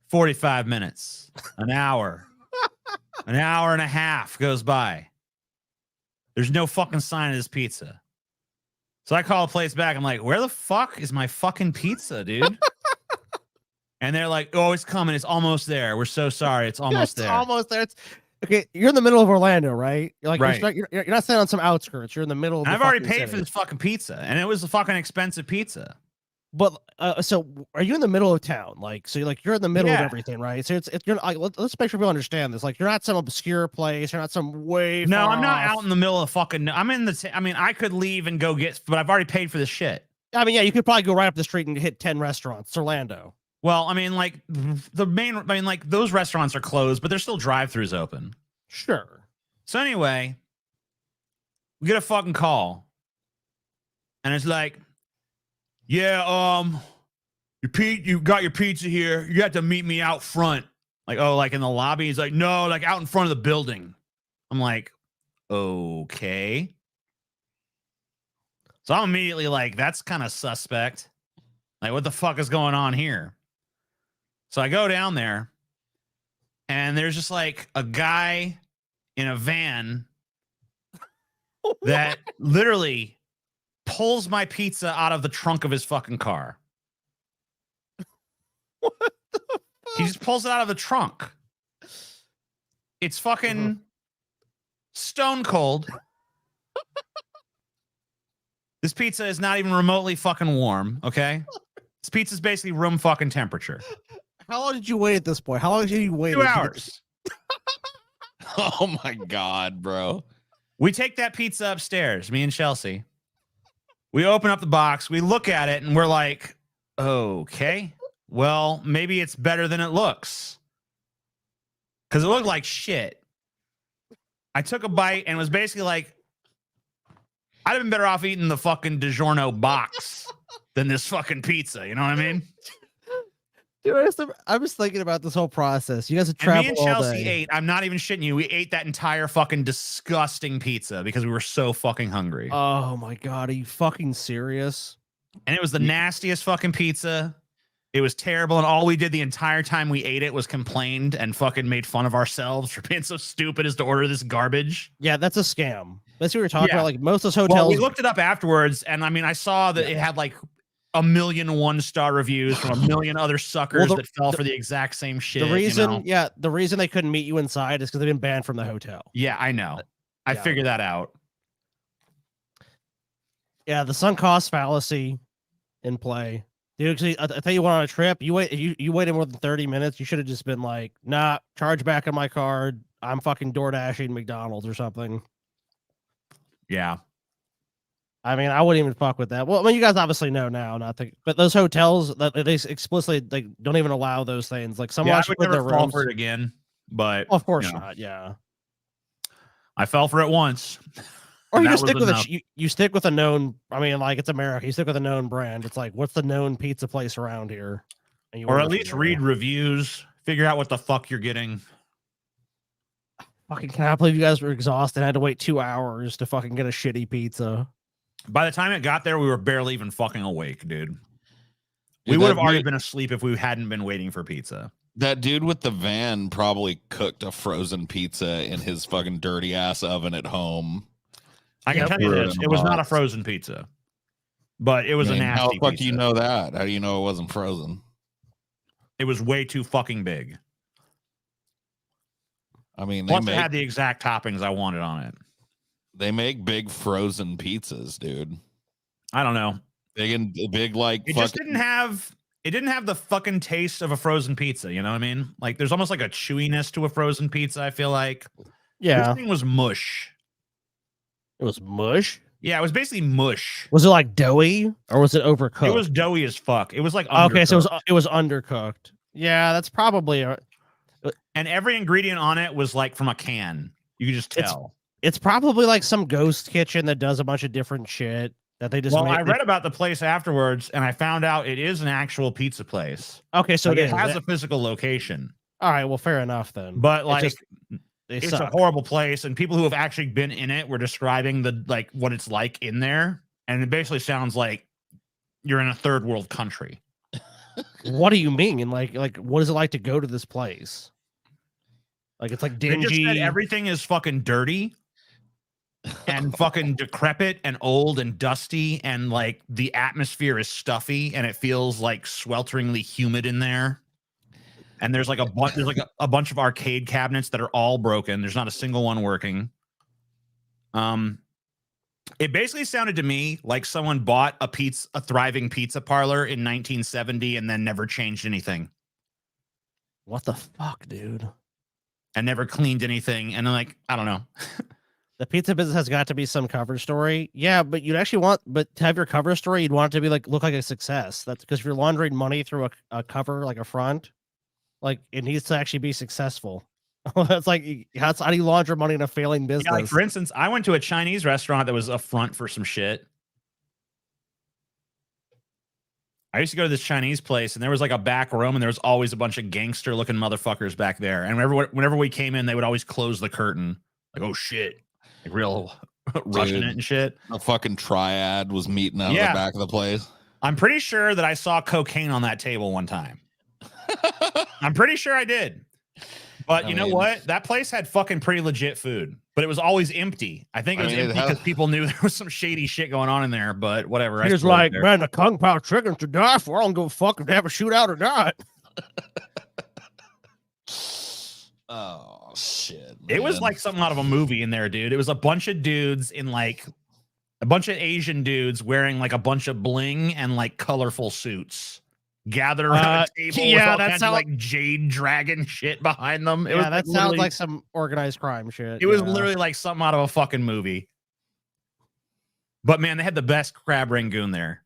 45 minutes, an hour, an hour and a half goes by. There's no fucking sign of this pizza. So I call the place back. I'm like, where the fuck is my fucking pizza, dude? And they're like, oh, it's coming. It's almost there. We're so sorry. It's almost there. Almost there. It's okay. You're in the middle of Orlando, right? You're like, Right. You're not staying on some outskirts. You're in the middle of the I've already fucking paid city. for this fucking pizza, and it was a fucking expensive pizza. But so are you in the middle of town? Like, so you're in the middle of Yeah. everything, right? So it's you're like, let's make sure people understand this. Like, you're not some obscure place. You're not some way. No, far I'm not off. out in the middle of fucking. I'm in the. I mean, I could leave and go get, but I've already paid for this shit. I mean, yeah, you could probably go right up the street and hit 10 restaurants. It's Orlando. Well, I mean, like like those restaurants are closed, but there's still drive-throughs open. Sure. So anyway, we get a fucking call, and it's like, yeah, you got your pizza here. You have to meet me out front. Like, oh, like in the lobby. He's like, no, like out in front of the building. I'm like, okay. So I'm immediately like, that's kind of suspect. Like, what the fuck is going on here? So I go down there, and there's just like a guy in a van that literally pulls my pizza out of the trunk of his fucking car. What the fuck? He just pulls it out of the trunk. It's fucking stone cold. This pizza is not even remotely fucking warm, okay? This pizza's basically room fucking temperature. How long did you wait at this point? How long did you wait? 2 hours. Oh my God, bro. We take that pizza upstairs, me and Chelsea. We open up the box, we look at it, and we're like, okay, well, maybe it's better than it looks. Because it looked like shit. I took a bite and it was basically like I'd have been better off eating the fucking DiGiorno box than this fucking pizza. You know what I mean? Dude, I was thinking about this whole process. You guys have And me traveled and all Chelsea day. ate. I'm not even shitting you. We ate that entire fucking disgusting pizza because we were so fucking hungry. Oh my god, are you fucking serious? And it was the nastiest fucking pizza. It was terrible. And all we did the entire time we ate it was complained and fucking made fun of ourselves for being so stupid as to order this garbage. Yeah, that's a scam. That's what we were talking Yeah. about. Like most of those Well, hotels. we looked it up afterwards, and I mean, I saw that it had like 1 million 1-star reviews from 1 million other suckers that fell for the exact same shit. The reason, you know? yeah, the reason they couldn't meet you inside is because they've been banned from the hotel. Yeah, I know. I Yeah. figured that out. Yeah, the sunk cost fallacy in play. Dude, 'cause I tell you what, on a trip, you waited more than 30 minutes. You should have just been like, nah, charge back on my card. I'm fucking door dashing McDonald's or something. Yeah. I mean, I wouldn't even fuck with that. Well, I mean, you guys obviously know now, but those hotels that they explicitly like don't even allow those things. Like someone I should would put their never fall rooms. for it again, but Of course you know, not. Yeah. I fell for it once. Or you That just was stick with enough. you stick with a known. I mean, like it's America. You stick with a known brand. It's like, what's the known pizza place around here? And you Or order at from least there. read reviews, figure out what the fuck you're getting. Fucking cannot believe you guys were exhausted. Had to wait 2 hours to fucking get a shitty pizza. By the time it got there, we were barely even fucking awake, dude. We Dude, would that have already dude- been asleep if we hadn't been waiting for pizza. That dude with the van probably cooked a frozen pizza in his fucking dirty ass oven at home. I can Yep. tell you Threw it this: in a it was not a box. frozen pizza, but it was I mean, a nasty how the fuck pizza. do you know that? How do you know it wasn't frozen? It was way too fucking big. I mean, they Plus, it make, had the exact toppings I wanted on it. they make big frozen pizzas, dude. I don't know. Big like It just didn't have. It didn't have the fucking taste of a frozen pizza. You know what I mean? Like, there's almost like a chewiness to a frozen pizza. I feel like Yeah, this thing was mush. it was mush. Yeah, it was basically mush. Was it like doughy or was it overcooked? It was doughy as fuck. It was like okay. So undercooked. it was undercooked. Yeah, that's probably And every ingredient on it was like from a can. You could just tell. it's probably like some ghost kitchen that does a bunch of different shit that they just. Well, made, I read about the place afterwards, and I found out it is an actual pizza place. Okay, so Like, it it is. has a physical location, All right, well, fair enough then. but It's like just- they it's suck. a horrible place, and people who have actually been in it were describing the like what it's like in there, and it basically sounds like you're in a third world country. What do you mean? Like, what is it like to go to this place? Like, it's like They just dingy. said everything is fucking dirty and fucking decrepit and old and dusty, and like the atmosphere is stuffy and it feels like swelteringly humid in there. And there's like a bunch of arcade cabinets that are all broken. There's not a single one working. It basically sounded to me like someone bought a thriving pizza parlor in 1970 and then never changed anything What the fuck, dude? and never cleaned anything. And I'm like, I don't know. The pizza business has got to be some cover story. Yeah, but but to have your cover story, you'd want it to be like look like a success. That's because if you're laundering money through a cover, like a front, like it needs to actually be successful. It's like how do you launder money in a failing business? Yeah, like for instance, I went to a Chinese restaurant that was a front for some shit. I used to go to this Chinese place, and there was like a back room, and there was always a bunch of gangster looking motherfuckers back there. And whenever we came in, they would always close the curtain, like, oh shit, like real rushing Dude. it and shit. A fucking triad was meeting out of Yeah. the back of the place. I'm pretty sure that I saw cocaine on that table one time. I'm pretty sure I did. But you know what? That place had fucking pretty legit food, but it was always empty. I think it was empty because people knew there was some shady shit going on in there, but whatever. He's like, man, the Kung Pao chicken's to die for. I don't give a fuck if they have a shootout or not. Oh shit. It was man. like something out of a movie in there, dude. It was a bunch of dudes in like a bunch of Asian dudes wearing like a bunch of bling and like colorful suits gathered around a table with all kinds of like jade dragon shit behind them. It was that sounds like some organized crime shit. It was literally like something out of a fucking movie. But man, they had the best crab rangoon there.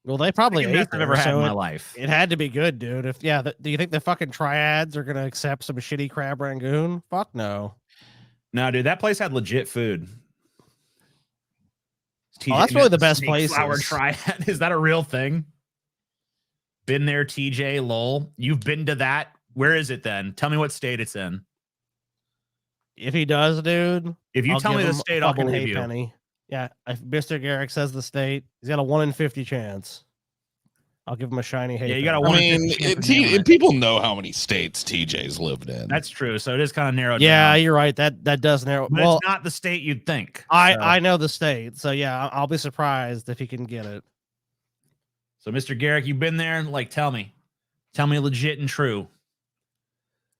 Well, they probably ate Best I've ever had in my it, life. It had to be good, dude. If do you think the fucking triads are gonna accept some shitty crab rangoon? Fuck no. No, dude, that place had legit food. TJ, that's really the best Snake Flower places. Triad. Is that a real thing? Been there, TJ, lol. You've been to that? Where is it then? Tell me what state it's in. If he does, dude, If you I'll tell give me the him a state, I'll fucking believe hay you. penny. Yeah, if Mr. Garrick says the state, he's got a 1 in 50 chance. I'll give him a shiny hay. Yeah, you got a penny. 1 in 50 chance of nailing it. people know how many states TJ's lived in. That's true. So it is kind of narrowed Yeah, down. you're right. That does narrow. But Well, it's not the state you'd think. I know the state, so yeah, I'll be surprised if he can get it. So, Mr. Garrick, you've been there. Like, tell me legit and true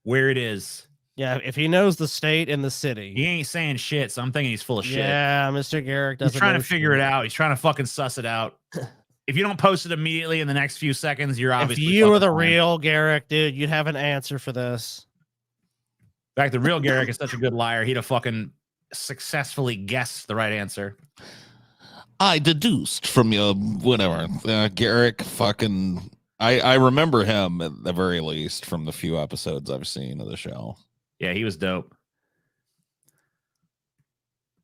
where it is. Yeah, if he knows the state and the He city. ain't saying shit, so I'm thinking he's full of shit. Yeah, Mr. Garrick doesn't. He's trying know to figure shit. it out. He's trying to fucking suss it out. If you don't post it immediately in the next few seconds, you're If obviously. you were fucking the lying. real Garrick, dude, you'd have an answer for this. In fact, the real Garrick is such a good liar. He'd have fucking successfully guessed the right answer. I deduced from your whatever Garrick. Fucking, I remember him at the very least from the few episodes I've seen of the show. Yeah, he was dope.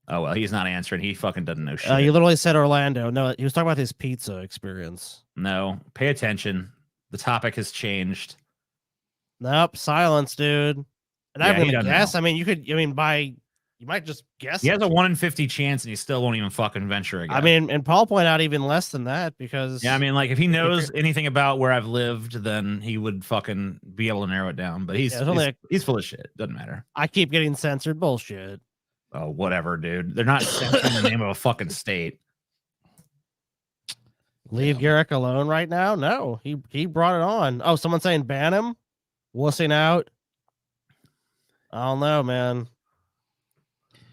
Oh well, he's not answering. He fucking doesn't know shit. You literally said Orlando. No, he was talking about his pizza experience. No, pay attention. The topic has changed. Nope, silence, dude. And Yeah, I'm he gonna doesn't guess. know. I mean, you might just guess. He has it. a 1 in 50 chance, and he still won't even fucking venture again. I mean, and Paul pointed out even less than that because yeah, I mean, like if he knows anything about where I've lived, then he would fucking be able to narrow it down. But he's Yeah, it's only he's full of shit. Doesn't matter. I keep getting censored bullshit. Oh, whatever, dude. They're not censoring the name of a fucking state. Leave Garrick alone right now? No, he brought it on. Oh, someone saying ban him, wussing out. I don't know, man.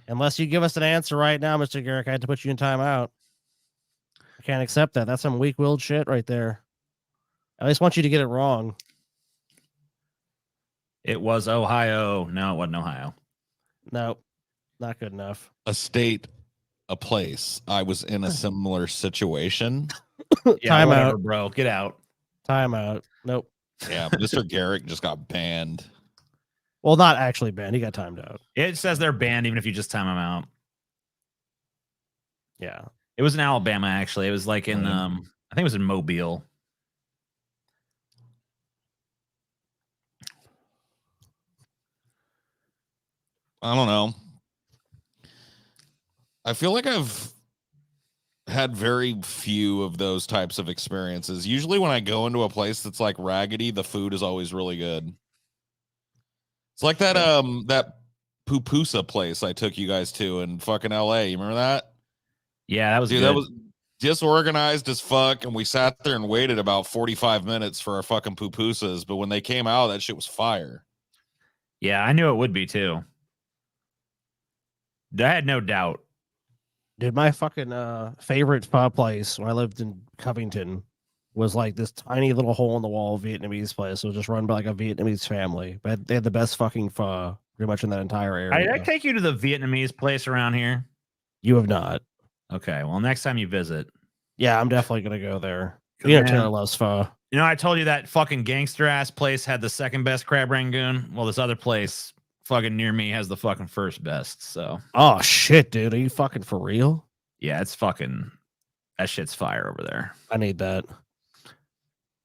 Unless you give us an answer right now, Mr. Garrick, I had to put you in timeout. I can't accept that. That's some weak-willed shit right there. I at least want you to get it wrong. It was Ohio. No, it wasn't Ohio. No, not good enough. A state, a place. I was in a similar situation. Yeah, Timeout. whatever, bro. Get out. Timeout. Nope. Yeah, Mr. Garrick just got banned. Well, not actually banned. He got timed out. It says they're banned even if you just time them out. Yeah. It was in Alabama, actually. It was like in Right. I think it was in Mobile. I don't know. I feel like I've had very few of those types of experiences. Usually when I go into a place that's like raggedy, the food is always really good. It's like that that pupusa place I took you guys to in fucking LA. You remember that? Yeah, that was Dude, good. that was disorganized as fuck, and we sat there and waited about 45 minutes for our fucking pupusas, but when they came out, that shit was fire. Yeah, I knew it would be too. I had no doubt. Dude, my fucking favorite pho place when I lived in Covington was like this tiny little hole in the wall Vietnamese place. It was just run by like a Vietnamese family, but they had the best fucking pho pretty much in that entire area. I take you to the Vietnamese place around here. You have not. Okay, well, next time you visit. Yeah, I'm definitely gonna go there. Good You know, man. Taylor loves pho. You know, I told you that fucking gangster ass place had the second best crab rangoon. Well, this other place fucking near me has the fucking first best. So Oh shit, dude, are you fucking for real? yeah, it's fucking that shit's fire over there. I need that.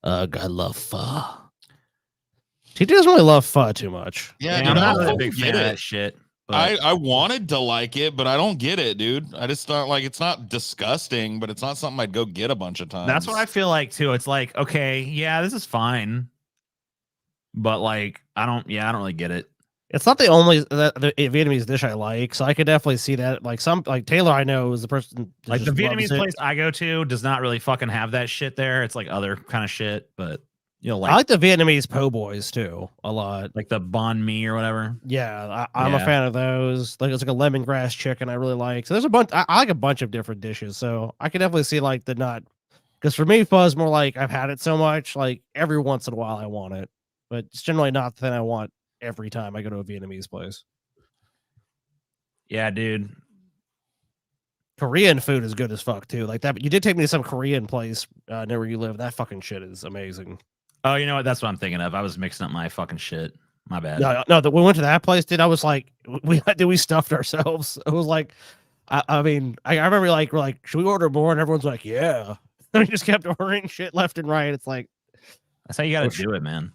I love pho. He doesn't really love pho too much. Yeah, Yeah, dude, I'm I not don't really a fucking big fan get of it. that shit. But I wanted to like it, but I don't get it, dude. I just thought like it's not disgusting, but it's not something I'd go get a bunch of times. that's what I feel like too. It's like, okay, yeah, this is fine. But like, I don't really get it. It's not the only the Vietnamese dish I like, so I could definitely see that. Like Taylor, I know is the person that Like the just loves Vietnamese it. place I go to does not really fucking have that shit there. It's like other kind of shit, but you'll I like the Vietnamese po' boys too a lot. like the banh mi or whatever. Yeah, I'm a Yeah. fan of those. Like it's like a lemongrass chicken I really like. So there's a bunch. I like a bunch of different dishes. So I can definitely see like the not because for me pho is more like I've had it so much like every once in a while I want it, but it's generally not the thing I want every time I go to a Vietnamese place. Yeah, dude. Korean food is good as fuck too. Like that. But you did take me to some Korean place near where you live. That fucking shit is amazing. Oh, you know what? That's what I'm thinking of. I was mixing up my fucking shit. My bad. No, we went to that place, dude. I was like, we stuffed ourselves. It was like, I mean, I remember like we're like, should we order more? And everyone's like, yeah. And we just kept ordering shit left and right. It's like, That's how you got Oh, to do it, man.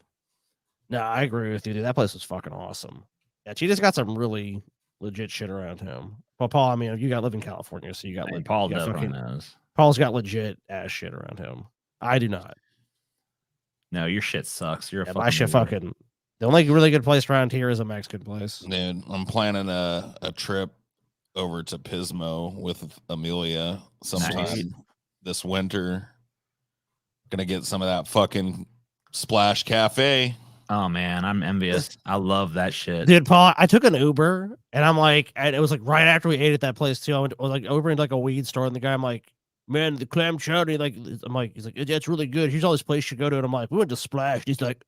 no, I agree with you, dude. That place was fucking awesome. Yeah, she just got some really legit shit around him. Well, Paul, I mean, you got live in California, so you got Hey, like Paul you got definitely fucking knows. Paul's got legit ass shit around him. I do not. No, your shit sucks. You're a Yeah, fucking my shit loser. fucking. The only really good place around here is a Mexican place. Dude, I'm planning a trip over to Pismo with Amelia sometime Nice. this winter. Gonna get some of that fucking Splash Cafe. Oh man, I'm envious. I love that shit. Dude, Paul, I took an Uber and I'm like, and it was like right after we ate at that place too. I was like over in like a weed store, and the guy, I'm like, man, the clam chowder, like, I'm like, he's like, that's really good. Here's all this place you go to, and I'm like, we went to Splash. And he's like,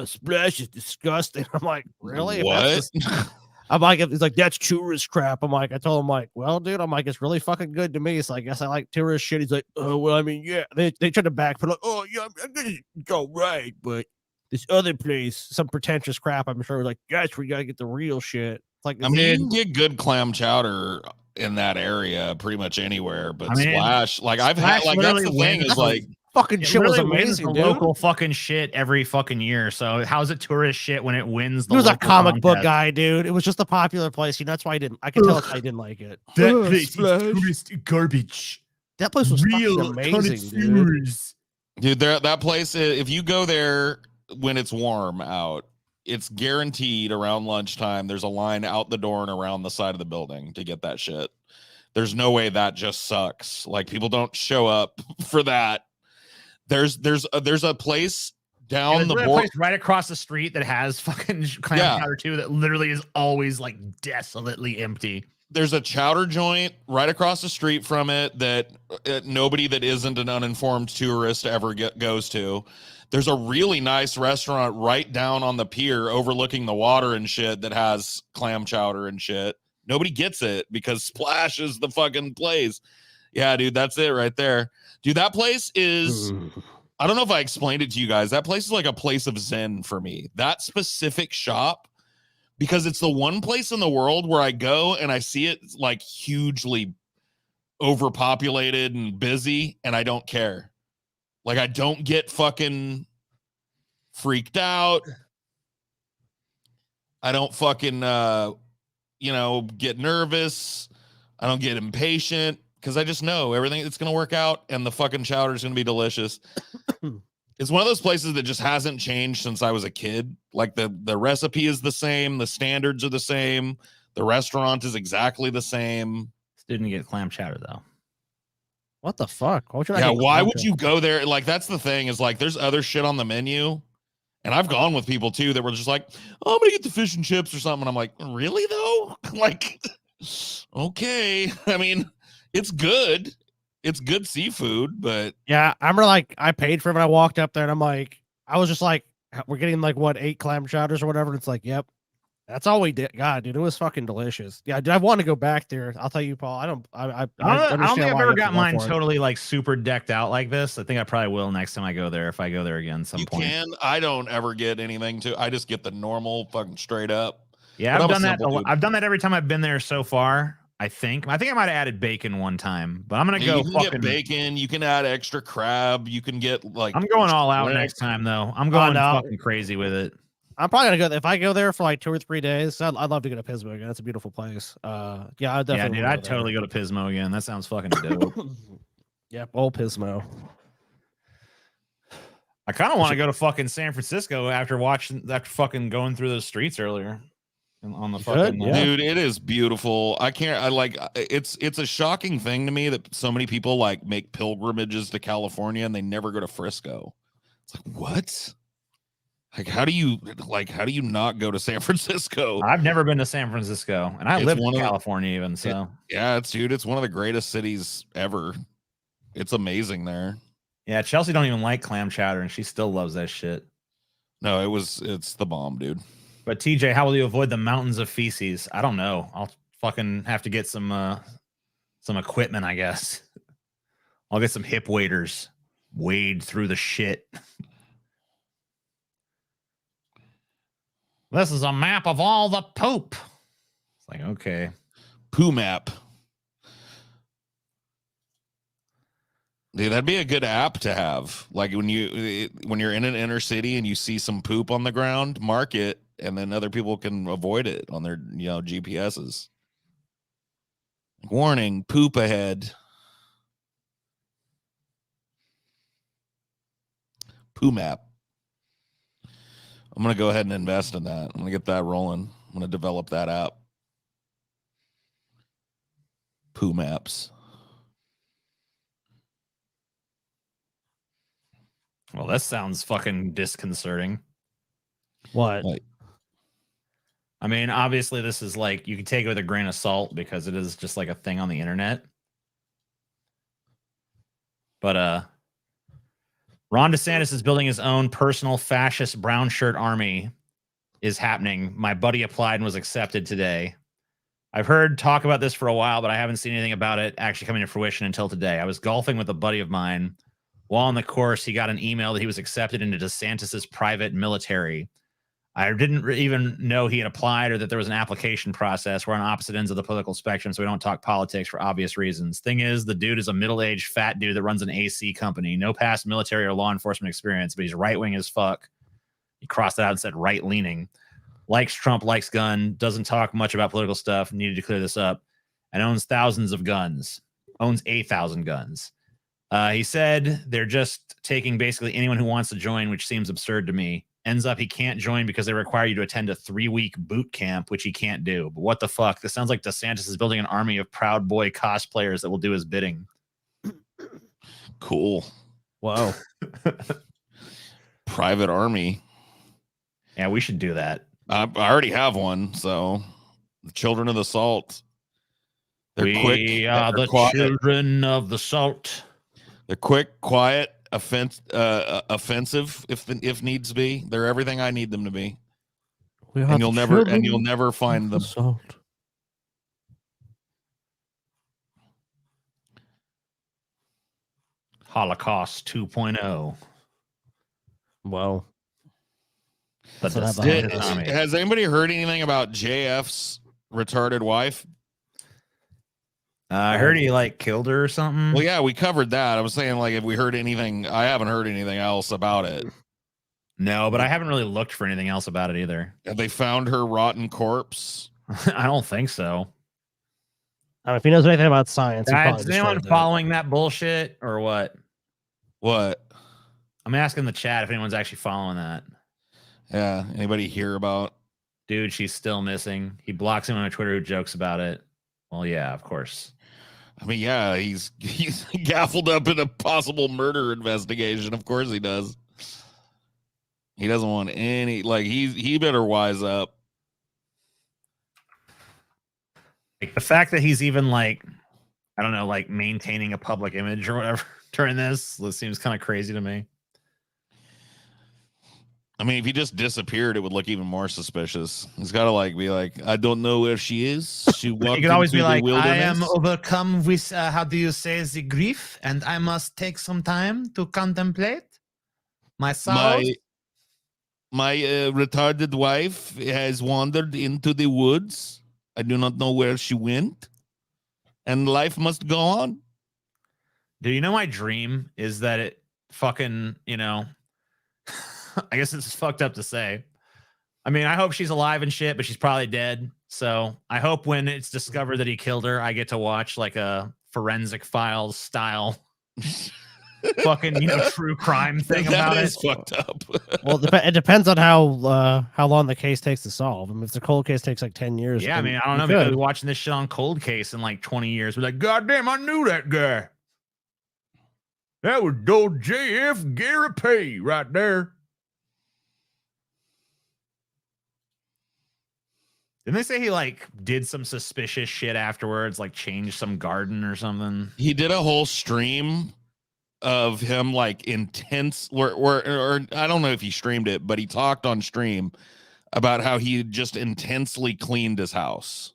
Splash is disgusting. I'm like, really? If that's What? I'm like, he's like, that's tourist crap. I'm like, I told him, like, well, dude, I'm like, it's really fucking good to me. So I guess I like tourist shit. He's like, oh, well, I mean, yeah. They tried to backpedal, like, oh, yeah, I'm gonna go right, but this other place, some pretentious crap, I'm sure, like, guys, we gotta get the real shit. It's like, I mean, you can get good clam chowder in that area pretty much anywhere, but I mean, Splash, like I've had, Splash like that's the literally thing wins is like, fucking it shit was really wins amazing, the dude. local fucking shit every fucking year. So how's it tourist shit when it wins the He was a local comic book contest? guy, dude. It was just a popular place. You know, that's why I didn't. I could tell that's why I didn't like it. That Ugh, place is Splash. tourist garbage. That place was fucking Real amazing, dude. connoisseurs. dude, that place, if you go there when it's warm out, it's guaranteed around lunchtime. There's a line out the door and around the side of the building to get that shit. There's no way that just sucks. Like people don't show up for that. There's a place down There's the a board. place right across the street that has fucking clam Yeah. chowder too that literally is always like desolately empty. There's a chowder joint right across the street from it that nobody that isn't an uninformed tourist ever goes to. There's a really nice restaurant right down on the pier overlooking the water and shit that has clam chowder and shit. Nobody gets it because Splash is the fucking place. Yeah, dude, that's it right there. Dude, that place is, I don't know if I explained it to you guys. That place is like a place of zen for me. That specific shop, because it's the one place in the world where I go and I see it like hugely overpopulated and busy, and I don't care. Like, I don't get fucking freaked out. I don't fucking, get nervous. I don't get impatient because I just know everything it's going to work out and the fucking chowder is going to be delicious. It's one of those places that just hasn't changed since I was a kid. Like the recipe is the same. The standards are the same. The restaurant is exactly the same. Didn't get clam chowder though. What the fuck? Why would you go there? Like, that's the thing is like, there's other shit on the menu. And I've gone with people too that were just like, oh, I'm going to get the fish and chips or something. And I'm like, really though? Like, okay. I mean, it's good. It's good seafood, but Yeah, I remember like I paid for it when I walked up there, and I'm like, I was just like, we're getting like what 8 clam chowders or whatever. And it's like, yep, that's all we did. God, dude, it was fucking delicious. Yeah, dude, I want to go back there. I'll tell you, Paul. I don't I don't think understand I've why ever you have got to go mine for it. totally like super decked out like this. I think I probably will next time I go there if I go there again some you point. can. I don't ever get anything I just get the normal fucking straight up. Yeah, But I've I'm a done that. simple dude. I've done that every time I've been there so far. I think I might have added bacon one time, but I'm gonna go You can fucking get bacon. You can add extra crab. You can get like. I'm going all out shrimp. next time though. I'm going no. fucking crazy with it. I'm probably gonna go if I go there for like 2 or 3 days. I'd love to go to Pismo again. That's a beautiful place. Yeah, I definitely. Yeah, dude, wanna I'd totally go to Pismo again. That sounds fucking dope. Yep, old Pismo. I kind of want to go to fucking San Francisco after fucking going through those streets earlier on the fucking. Yeah. Dude, it is beautiful. It's a shocking thing to me that so many people like make pilgrimages to California and they never go to Frisco. It's like, what? Like, how do you not go to San Francisco? I've never been to San Francisco, and I It's live in one of the- California even. So Yeah, it's one of the greatest cities ever. It's amazing there. yeah, Chelsea don't even like clam chowder, and she still loves that shit. No, it's the bomb, dude. But TJ, how will you avoid the mountains of feces? I don't know. I'll fucking have to get some equipment, I guess. I'll get some hip waders, wade through the shit. This is a map of all the poop. It's like, okay. Poo map. Dude, that'd be a good app to have. Like when you're in an inner city and you see some poop on the ground, mark it, and then other people can avoid it on their GPSs. Warning, poop ahead. Poo map. I'm gonna go ahead and invest in that. I'm gonna get that rolling. I'm gonna develop that app. Poo maps. Well, that sounds fucking disconcerting. What? Like, I mean, obviously, this is like you can take it with a grain of salt because it is just like a thing on the internet. But Ron DeSantis is building his own personal fascist brown shirt army. Is happening. My buddy applied and was accepted today. I've heard talk about this for a while, but I haven't seen anything about it actually coming to fruition until today. I was golfing with a buddy of mine. While on the course, he got an email that he was accepted into DeSantis's private military. I didn't even know he had applied or that there was an application process. We're on opposite ends of the political spectrum, so we don't talk politics for obvious reasons. Thing is, the dude is a middle-aged fat dude that runs an AC company. No past military or law enforcement experience, but he's right-wing as fuck. He crossed it out and said right-leaning. Likes Trump, likes gun, doesn't talk much about political stuff, needed to clear this up, and owns thousands of guns. Owns 8,000 guns. He said they're just taking basically anyone who wants to join, which seems absurd to me. Ends up he can't join because they require you to attend a 3-week boot camp, which he can't do. But what the fuck? This sounds like DeSantis is building an army of Proud Boy cosplayers that will do his bidding. cool. Wow. Private army. Yeah, we should do that. I already have one, so the Children of the Salt. They're quick. We are they're the quiet. children of the salt. They're quick, quiet, offensive if needs be. They're everything I need them to be. And you'll never find them. Salt. Holocaust 2.0. Wow. But That's what happened. Has anybody heard anything about JF's retarded wife? I heard he like killed her or something. Well, yeah, we covered that. I was saying, like, if we heard anything, I haven't heard anything else about it. No, but I haven't really looked for anything else about it either. Have they found her rotten corpse? I don't think so. If he knows anything about science, Is anyone following that bullshit or what? What? I'm asking the chat if anyone's actually following that. Yeah. Anybody hear about? Dude, she's still missing. He blocks him on Twitter who jokes about it. Well, yeah, of course. I mean, yeah, he's gaffled up in a possible murder investigation. Of course he does. He doesn't want any, like, he better wise up. Like the fact that he's even like, I don't know, like maintaining a public image or whatever during this seems kind of crazy to me. I mean, if he just disappeared, it would look even more suspicious. He's got to like be like, I don't know where she is. She walked. You could always be like, wilderness. I am overcome with, how do you say, the grief, and I must take some time to contemplate my sorrows. My retarded wife has wandered into the woods. I do not know where she went, and life must go on. Do you know my dream is that it fucking, I guess it's fucked up to say. I mean, I hope she's alive and shit, but she's probably dead. So I hope when it's discovered that he killed her, I get to watch like a Forensic Files style fucking, true crime thing about it. Fucked up. Well, it depends on how long the case takes to solve. I mean, if the cold case takes like 10 years. Yeah, I mean, I don't know. Maybe I'll be watching this shit on Cold Case in like 20 years. We're like, God damn, I knew that guy. That was old JF Gary Pay right there. Didn't they say he like did some suspicious shit afterwards, like changed some garden or something? He did a whole stream of him like intense or I don't know if he streamed it, but he talked on stream about how he just intensely cleaned his house.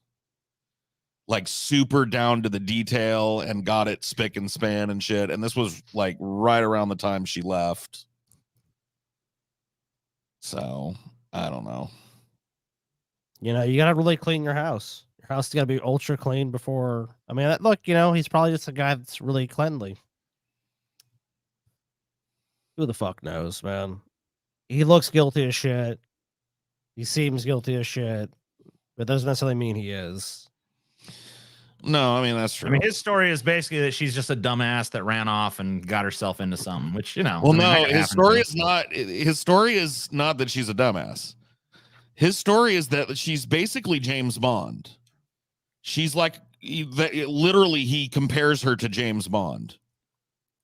Like super down to the detail and got it spick and span and shit. And this was like right around the time she left. So I don't know. You gotta really clean your house. Your house has gotta be ultra clean before. I mean, look, he's probably just a guy that's really cleanly. Who the fuck knows, man? He looks guilty as shit. He seems guilty as shit, but doesn't necessarily mean he is. No, I mean that's true. I mean, his story is basically that she's just a dumbass that ran off and got herself into something, which, you know. Well, I mean, that no, could his happen story too. is not. His story is not that she's a dumbass. His story is that she's basically James Bond. She's like, literally, he compares her to James Bond.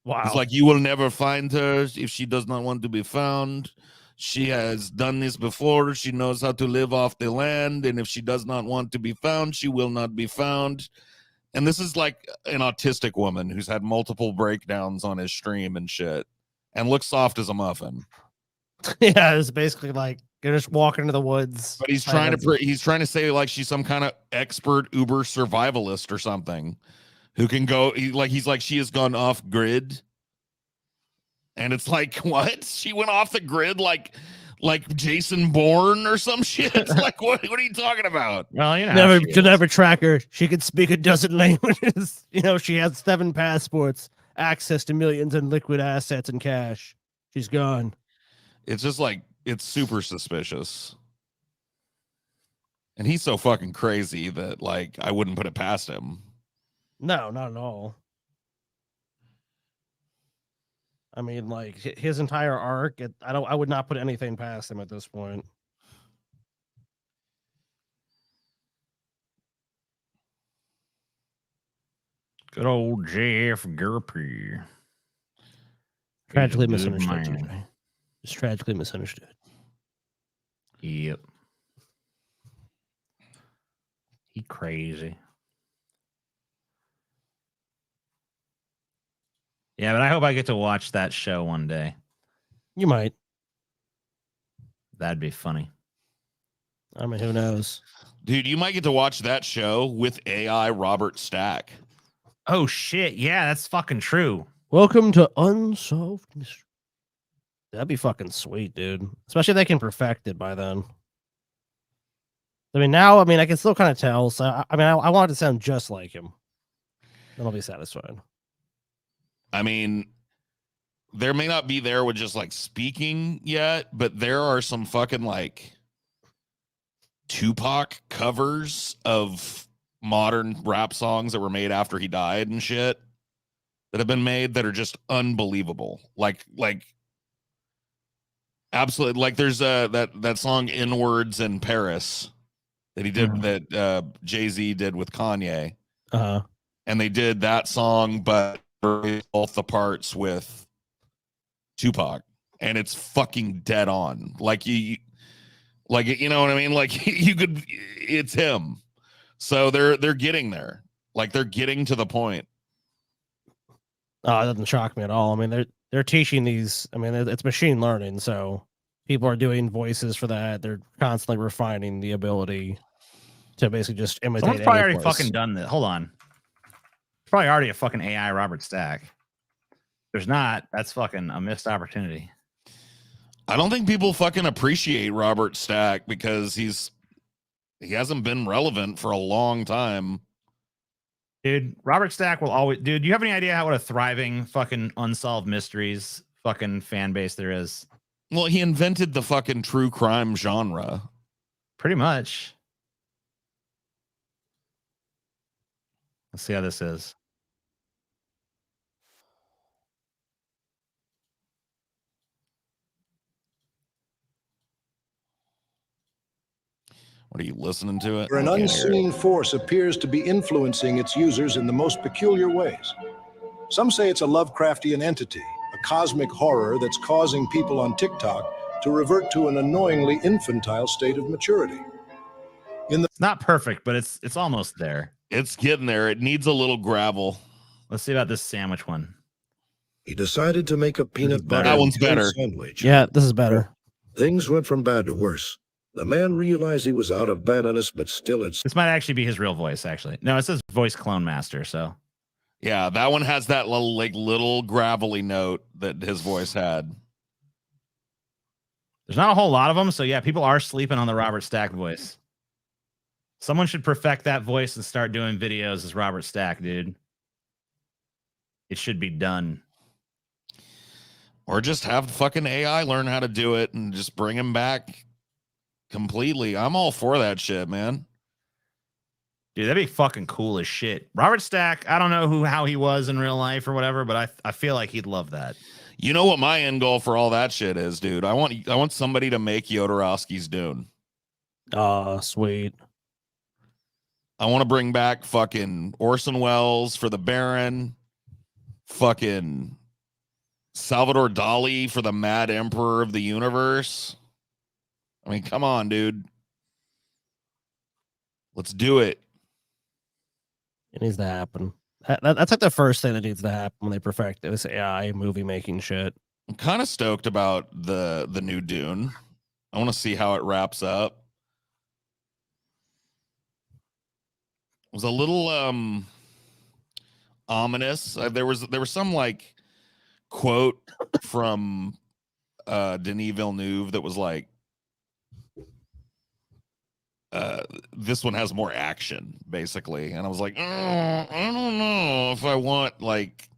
Wow. It's like, you will never find her if she does not want to be found. She has done this before. She knows how to live off the land. And if she does not want to be found, she will not be found. And this is like an autistic woman who's had multiple breakdowns on his stream and shit and looks soft as a muffin. Yeah, it's basically like you're just walking into the woods. But he's trying to say like she's some kind of expert Uber survivalist or something who can go he's like she has gone off grid. And it's like, what? She went off the grid like Jason Bourne or some shit. Like, what are you talking about? Well, you know, never track her. She can speak a dozen languages. You know, she has 7 passports, access to millions in liquid assets and cash. She's gone. It's just like, it's super suspicious. And he's so fucking crazy that like I wouldn't put it past him. No, not at all. I mean, like his entire arc, I would not put anything past him at this point. Good old Jeff Gurpy. Tragically misunderstood. TJ. Just tragically misunderstood. Yep. He crazy. Yeah, but I hope I get to watch that show one day. You might. That'd be funny. I mean, who knows? Dude, you might get to watch that show with AI Robert Stack. Oh, shit. Yeah, that's fucking true. Welcome to Unsolved Mystery. That'd be fucking sweet, dude. Especially if they can perfect it by then. I mean, now, I can still kind of tell. So, I want it to sound just like him. Then I'll be satisfied. I mean, there may not be there with just like speaking yet, but there are some fucking like Tupac covers of modern rap songs that were made after he died and shit that have been made that are just unbelievable. Like absolutely. Like there's that song Inwards in Paris that he did that Jay-Z did with Kanye. Uh-huh. And they did that song, but both the parts with Tupac, and it's fucking dead on. Like you know what I mean? Like it's him. So they're getting there. Like they're getting to the point. Oh, it doesn't shock me at all. I mean, they're teaching these. I mean, it's machine learning, so people are doing voices for that. They're constantly refining the ability to basically just imitate. Someone's probably already fucking done this. Hold on. Probably already a fucking AI Robert Stack. There's not. That's fucking a missed opportunity. I don't think people fucking appreciate Robert Stack because he hasn't been relevant for a long time. Dude, Robert Stack will always. Dude, do you have any idea what a thriving fucking Unsolved Mysteries fucking fan base there is? Well, he invented the fucking true crime genre. Pretty much. Let's see how this is. What are you listening to it? Where an unseen force appears to be influencing its users in the most peculiar ways. Some say it's a Lovecraftian entity, a cosmic horror that's causing people on TikTok to revert to an annoyingly infantile state of maturity. It's not perfect, but it's almost there. It's getting there. It needs a little gravel. Let's see about this sandwich one. He decided to make a peanut butter That one's better. sandwich. Yeah, this is better. Things went from bad to worse. The man realized he was out of bananas, but still it's This might actually be his real voice, actually. No, it says voice clone master, so. Yeah, that one has that little gravelly note that his voice had. There's not a whole lot of them, so yeah, people are sleeping on the Robert Stack voice. Someone should perfect that voice and start doing videos as Robert Stack, dude. It should be done. Or just have fucking AI learn how to do it and just bring him back completely. I'm all for that shit, man. Dude, that'd be fucking cool as shit. Robert Stack, I don't know how he was in real life or whatever, but I feel like he'd love that. You know what my end goal for all that shit is, dude? I want somebody to make Jodorowsky's Dune. Oh, sweet. I want to bring back fucking Orson Welles for the Baron, fucking Salvador Dali for the Mad Emperor of the Universe. I mean, come on, dude. Let's do it. It needs to happen. That's like the first thing that needs to happen when they perfect this AI movie making shit. I'm kind of stoked about the new Dune. I want to see how it wraps up. It was a little ominous. There was some like quote from Denis Villeneuve that was like, this one has more action, basically. And I was like, I don't know if I want, like,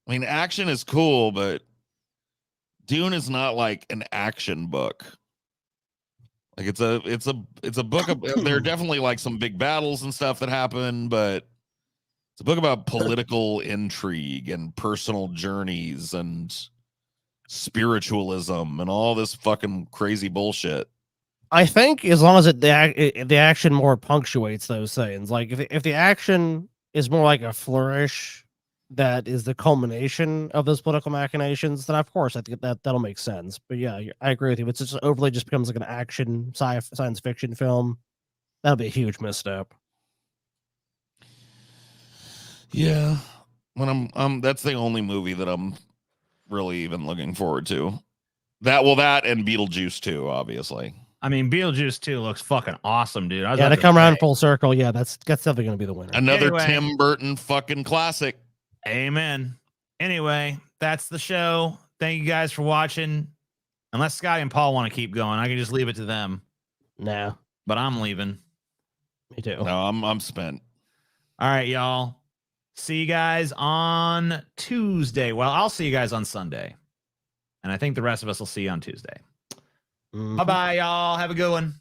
I mean, action is cool, but Dune is not like an action book. Like it's a book of, there are definitely like some big battles and stuff that happen, but it's a book about political intrigue and personal journeys and spiritualism and all this fucking crazy bullshit. I think as long as the action more punctuates those things, like if the action is more like a flourish that is the culmination of those political machinations, then of course I think that'll make sense. But yeah, I agree with you. If it's just overly just becomes like an action science fiction film, that'll be a huge misstep. Yeah, when that's the only movie that I'm really even looking forward to. That and Beetlejuice 2, obviously. I mean, Beetlejuice 2 looks fucking awesome, dude. Yeah, to come around full circle, yeah, that's definitely going to be the winner. Another Anyway. Tim Burton fucking classic. Amen. Anyway, that's the show. Thank you guys for watching. Unless Scotty and Paul want to keep going, I can just leave it to them. Nah, But I'm leaving. me too. No, I'm spent. All right, y'all. See you guys on Tuesday. Well, I'll see you guys on Sunday. And I think the rest of us will see you on Tuesday. Mhm. Bye-bye, y'all. Have a good one.